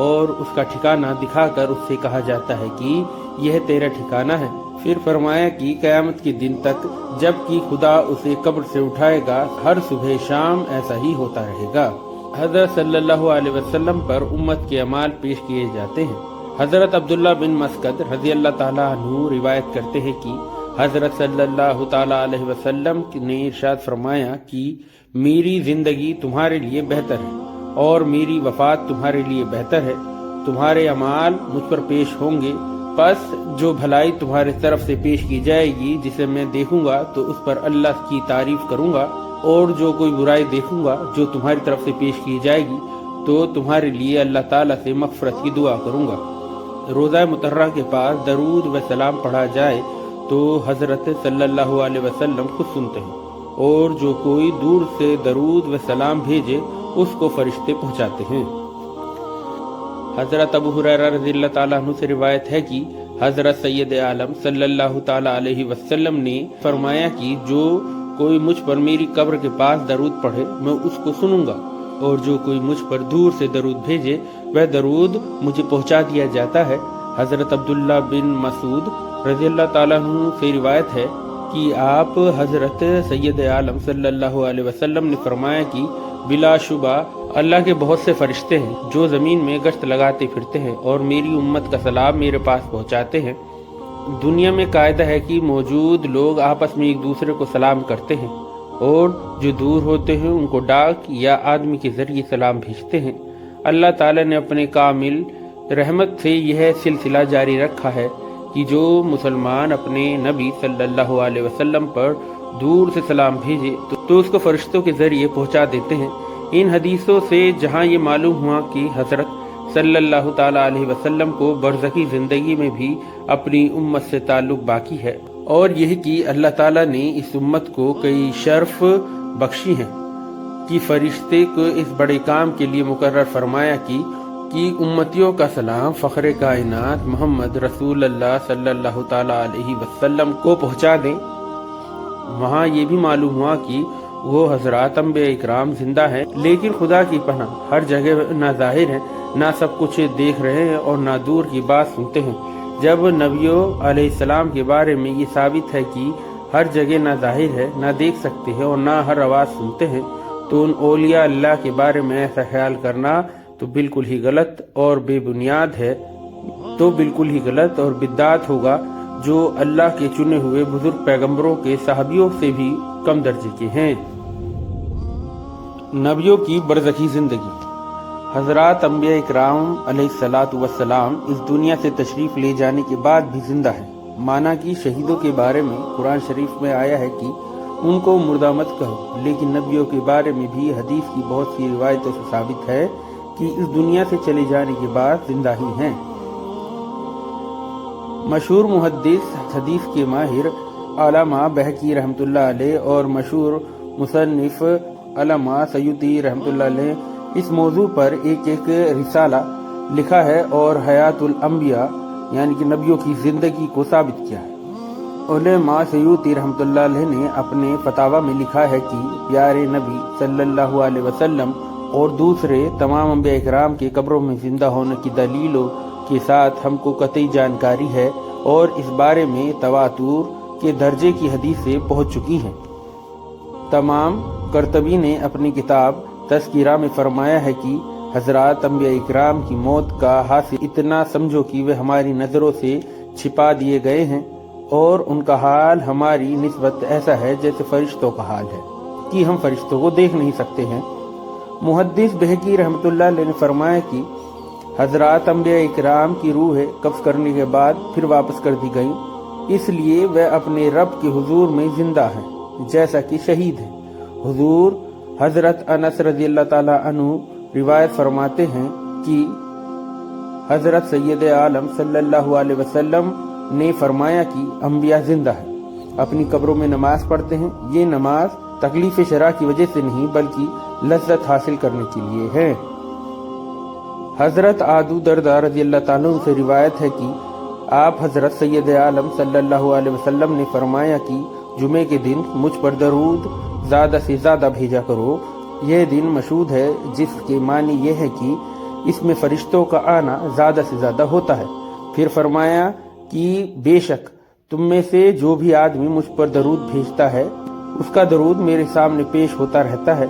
اور اس کا ٹھکانہ دکھا کر اس سے کہا جاتا ہے کہ یہ تیرا ٹھکانہ ہے۔ پھر فرمایا کہ قیامت کے دن تک جب کہ خدا اسے قبر سے اٹھائے گا ہر صبح شام ایسا ہی ہوتا رہے گا۔ حضرت صلی اللہ علیہ وسلم پر امت کے اعمال پیش کیے جاتے ہیں۔ حضرت عبداللہ بن مسعود رضی اللہ تعالیٰ عنہ روایت کرتے ہیں کہ حضرت صلی اللہ تعالیٰ علیہ وسلم نے ارشاد فرمایا کہ میری زندگی تمہارے لیے بہتر ہے اور میری وفات تمہارے لیے بہتر ہے۔ تمہارے اعمال مجھ پر پیش ہوں گے، پس جو بھلائی تمہارے طرف سے پیش کی جائے گی جسے میں دیکھوں گا تو اس پر اللہ کی تعریف کروں گا، اور جو کوئی برائی دیکھوں گا جو تمہاری طرف سے پیش کی جائے گی تو تمہارے لیے اللہ تعالیٰ سے مغفرت کی دعا کروں گا۔ روضہ مطہرہ کے پاس درود و سلام پڑھا جائے تو حضرت صلی اللہ علیہ وسلم خود سنتے ہیں، اور جو کوئی دور سے درود و سلام بھیجے اس کو فرشتے پہنچاتے ہیں۔ حضرت ابو ہریرہ رضی اللہ تعالیٰ عنہ سے روایت ہے کہ حضرت سید عالم صلی اللہ تعالیٰ علیہ وسلم نے فرمایا کہ جو کوئی مجھ پر میری قبر کے پاس درود پڑھے میں اس کو سنوں گا، اور جو کوئی مجھ پر دور سے درود بھیجے وہ درود مجھے پہنچا دیا جاتا ہے۔ حضرت عبداللہ بن مسعود رضی اللہ تعالیٰ عنہ سے روایت ہے کہ آپ حضرت سید عالم صلی اللہ علیہ وسلم نے فرمایا کہ بلا شبہ اللہ کے بہت سے فرشتے ہیں جو زمین میں گشت لگاتے پھرتے ہیں اور میری امت کا سلام میرے پاس پہنچاتے ہیں۔ دنیا میں قاعدہ ہے کہ موجود لوگ آپس میں ایک دوسرے کو سلام کرتے ہیں اور جو دور ہوتے ہیں ان کو ڈاک یا آدمی کے ذریعے سلام بھیجتے ہیں۔ اللہ تعالیٰ نے اپنے کامل رحمت سے یہ سلسلہ جاری رکھا ہے کہ جو مسلمان اپنے نبی صلی اللہ علیہ وسلم پر دور سے سلام بھیجے تو اس کو فرشتوں کے ذریعے پہنچا دیتے ہیں۔ ان حدیثوں سے جہاں یہ معلوم ہوا کہ حضرت صلی اللہ تعالیٰ علیہ وسلم کو برزخی زندگی میں بھی اپنی امت سے تعلق باقی ہے، اور یہ کہ اللہ تعالیٰ نے اس امت کو کئی شرف بخشی ہیں کہ فرشتے کو اس بڑے کام کے لیے مقرر فرمایا کہ امتیوں کا سلام فخر کائنات محمد رسول اللہ صلی اللہ تعالیٰ علیہ وسلم کو پہنچا دیں۔ وہاں یہ بھی معلوم ہوا کہ وہ حضرات انبیاء اکرام زندہ ہیں، لیکن خدا کی پناہ ہر جگہ نہ ظاہر ہیں، نہ سب کچھ دیکھ رہے ہیں اور نہ دور کی بات سنتے ہیں۔ جب نبیوں علیہ السلام کے بارے میں یہ ثابت ہے کہ ہر جگہ نہ ظاہر ہے، نہ دیکھ سکتے ہیں اور نہ ہر آواز سنتے ہیں، تو ان اولیاء اللہ کے بارے میں ایسا خیال کرنا تو بالکل ہی غلط اور بے بنیاد ہے، تو بالکل ہی غلط اور بدعت ہوگا، جو اللہ کے چنے ہوئے بزرگ پیغمبروں کے صحابیوں سے بھی کم درجے کے ہیں۔ نبیوں کی برزخی زندگی۔ حضرات انبیاء اکرام علیہ السلام اس دنیا سے تشریف لے جانے کے بعد بھی زندہ ہیں، مانا کہ شہیدوں کے بارے میں قرآن شریف میں آیا ہے کہ ان کو مردہ مت کہو، لیکن نبیوں کے بارے میں بھی حدیث کی بہت سی روایتوں سے ثابت ہے کہ اس دنیا سے چلے جانے کے بعد زندہ ہی ہیں۔ مشہور محدث حدیث کے ماہر علامہ بہقی رحمۃ اللہ علیہ اور مشہور مصنف علامہ سیوطی رحمۃ اللہ علیہ اس موضوع پر ایک رسالہ لکھا ہے اور حیات الانبیاء یعنی کہ نبیوں کی زندگی کو ثابت کیا ہے۔ علامہ سیوطی رحمۃ اللہ علیہ نے اپنے فتاوی میں لکھا ہے کہ پیارے نبی صلی اللہ علیہ وسلم اور دوسرے تمام انبیاء اکرام کے قبروں میں زندہ ہونے کی دلیلوں کے ساتھ ہم کو قطعی جانکاری ہے اور اس بارے میں تواتر کے درجے کی حدیثیں پہنچ چکی ہیں۔ تمام قرطبی نے اپنی کتاب تذکرہ میں فرمایا ہے کہ حضرات انبیاء اکرام کی موت کا حاصل اتنا سمجھو کہ وہ ہماری نظروں سے چھپا دیے گئے ہیں، اور ان کا حال ہماری نسبت ایسا ہے جیسے فرشتوں کا حال ہے کہ ہم فرشتوں کو دیکھ نہیں سکتے ہیں۔ محدث بہقی رحمۃ اللہ علیہ نے فرمایا کہ حضرات انبیاء اکرام کی روح قبض کرنے کے بعد پھر واپس کر دی گئیں، اس لیے وہ اپنے رب کے حضور میں زندہ ہیں جیسا کہ شہید ہیں۔ حضور حضرت انس رضی اللہ تعالی عنہ روایت فرماتے ہیں کہ حضرت سید عالم صلی اللہ علیہ وسلم نے فرمایا کہ انبیاء زندہ ہیں، اپنی قبروں میں نماز پڑھتے ہیں۔ یہ نماز تکلیف شرع کی وجہ سے نہیں بلکہ لذت حاصل کرنے کے لیے ہے۔ حضرت ابو درداء رضی اللہ تعالیٰ عنہ سے روایت ہے کہ آپ حضرت سید عالم صلی اللہ علیہ وسلم نے فرمایا کہ جمعے کے دن مجھ پر درود زیادہ سے زیادہ بھیجا کرو۔ یہ دن مشہود ہے جس کے معنی یہ ہے کہ اس میں فرشتوں کا آنا زیادہ سے زیادہ ہوتا ہے۔ پھر فرمایا کہ بے شک تم میں سے جو بھی آدمی مجھ پر درود بھیجتا ہے اس کا درود میرے سامنے پیش ہوتا رہتا ہے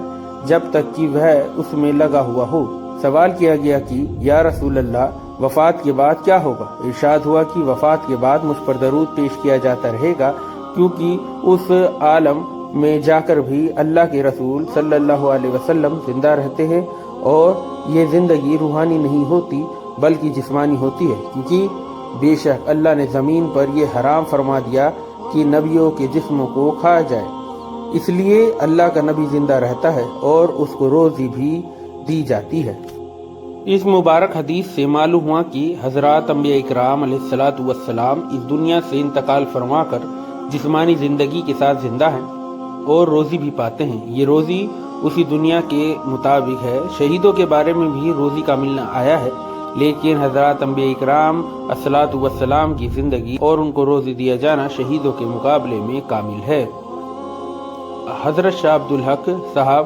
جب تک کہ وہ اس میں لگا ہوا ہو۔ سوال کیا گیا کہ یا رسول اللہ وفات کے بعد کیا ہوگا؟ ارشاد ہوا کہ وفات کے بعد مجھ پر درود پیش کیا جاتا رہے گا، کیونکہ اس عالم میں جا کر بھی اللہ کے رسول صلی اللہ علیہ وسلم زندہ رہتے ہیں، اور یہ زندگی روحانی نہیں ہوتی بلکہ جسمانی ہوتی ہے، کیونکہ بے شک اللہ نے زمین پر یہ حرام فرما دیا کہ نبیوں کے جسموں کو کھایا جائے، اس لیے اللہ کا نبی زندہ رہتا ہے اور اس کو روزی بھی دی جاتی ہے۔ اس مبارک حدیث سے معلوم ہوا کہ حضرات انبیاء اکرام علیہ السلام اس دنیا سے انتقال فرما کر جسمانی زندگی کے ساتھ زندہ ہیں اور روزی بھی پاتے ہیں۔ یہ روزی اسی دنیا کے مطابق ہے۔ شہیدوں کے بارے میں بھی روزی کا ملنا آیا ہے، لیکن حضرات انبیاء اکرام علیہ السلام کی زندگی اور ان کو روزی دیا جانا شہیدوں کے مقابلے میں کامل ہے۔ حضرت شاہ عبدالحق صاحب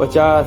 50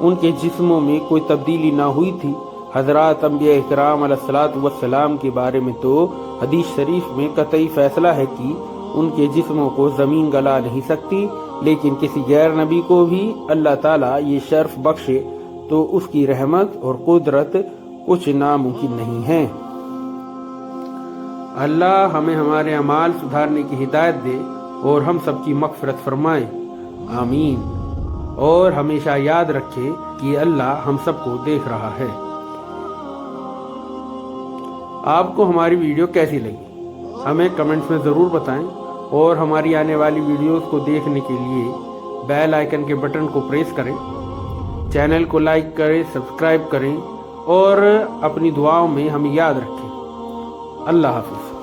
ان کے جسموں میں کوئی تبدیلی نہ ہوئی تھی۔ حضرات انبیاء اکرام علیہ الصلوۃ والسلام کے بارے میں تو حدیث شریف میں قطعی فیصلہ ہے کہ ان کے جسموں کو زمین گلا نہیں سکتی، لیکن کسی غیر نبی کو بھی اللہ تعالیٰ یہ شرف بخشے تو اس کی رحمت اور قدرت کچھ ناممکن نہیں ہے۔ اللہ ہمیں ہمارے اعمال سدھارنے کی ہدایت دے اور ہم سب کی مغفرت فرمائے، آمین۔ اور ہمیشہ یاد رکھے کہ اللہ ہم سب کو دیکھ رہا ہے۔ آپ کو ہماری ویڈیو کیسی لگی ہمیں کمنٹس میں ضرور بتائیں، اور ہماری آنے والی ویڈیوز کو دیکھنے کے لیے بیل آئیکن کے بٹن کو پریس کریں، چینل کو لائک کریں، سبسکرائب کریں اور اپنی دعاؤں میں ہمیں یاد رکھیں۔ اللہ حافظ۔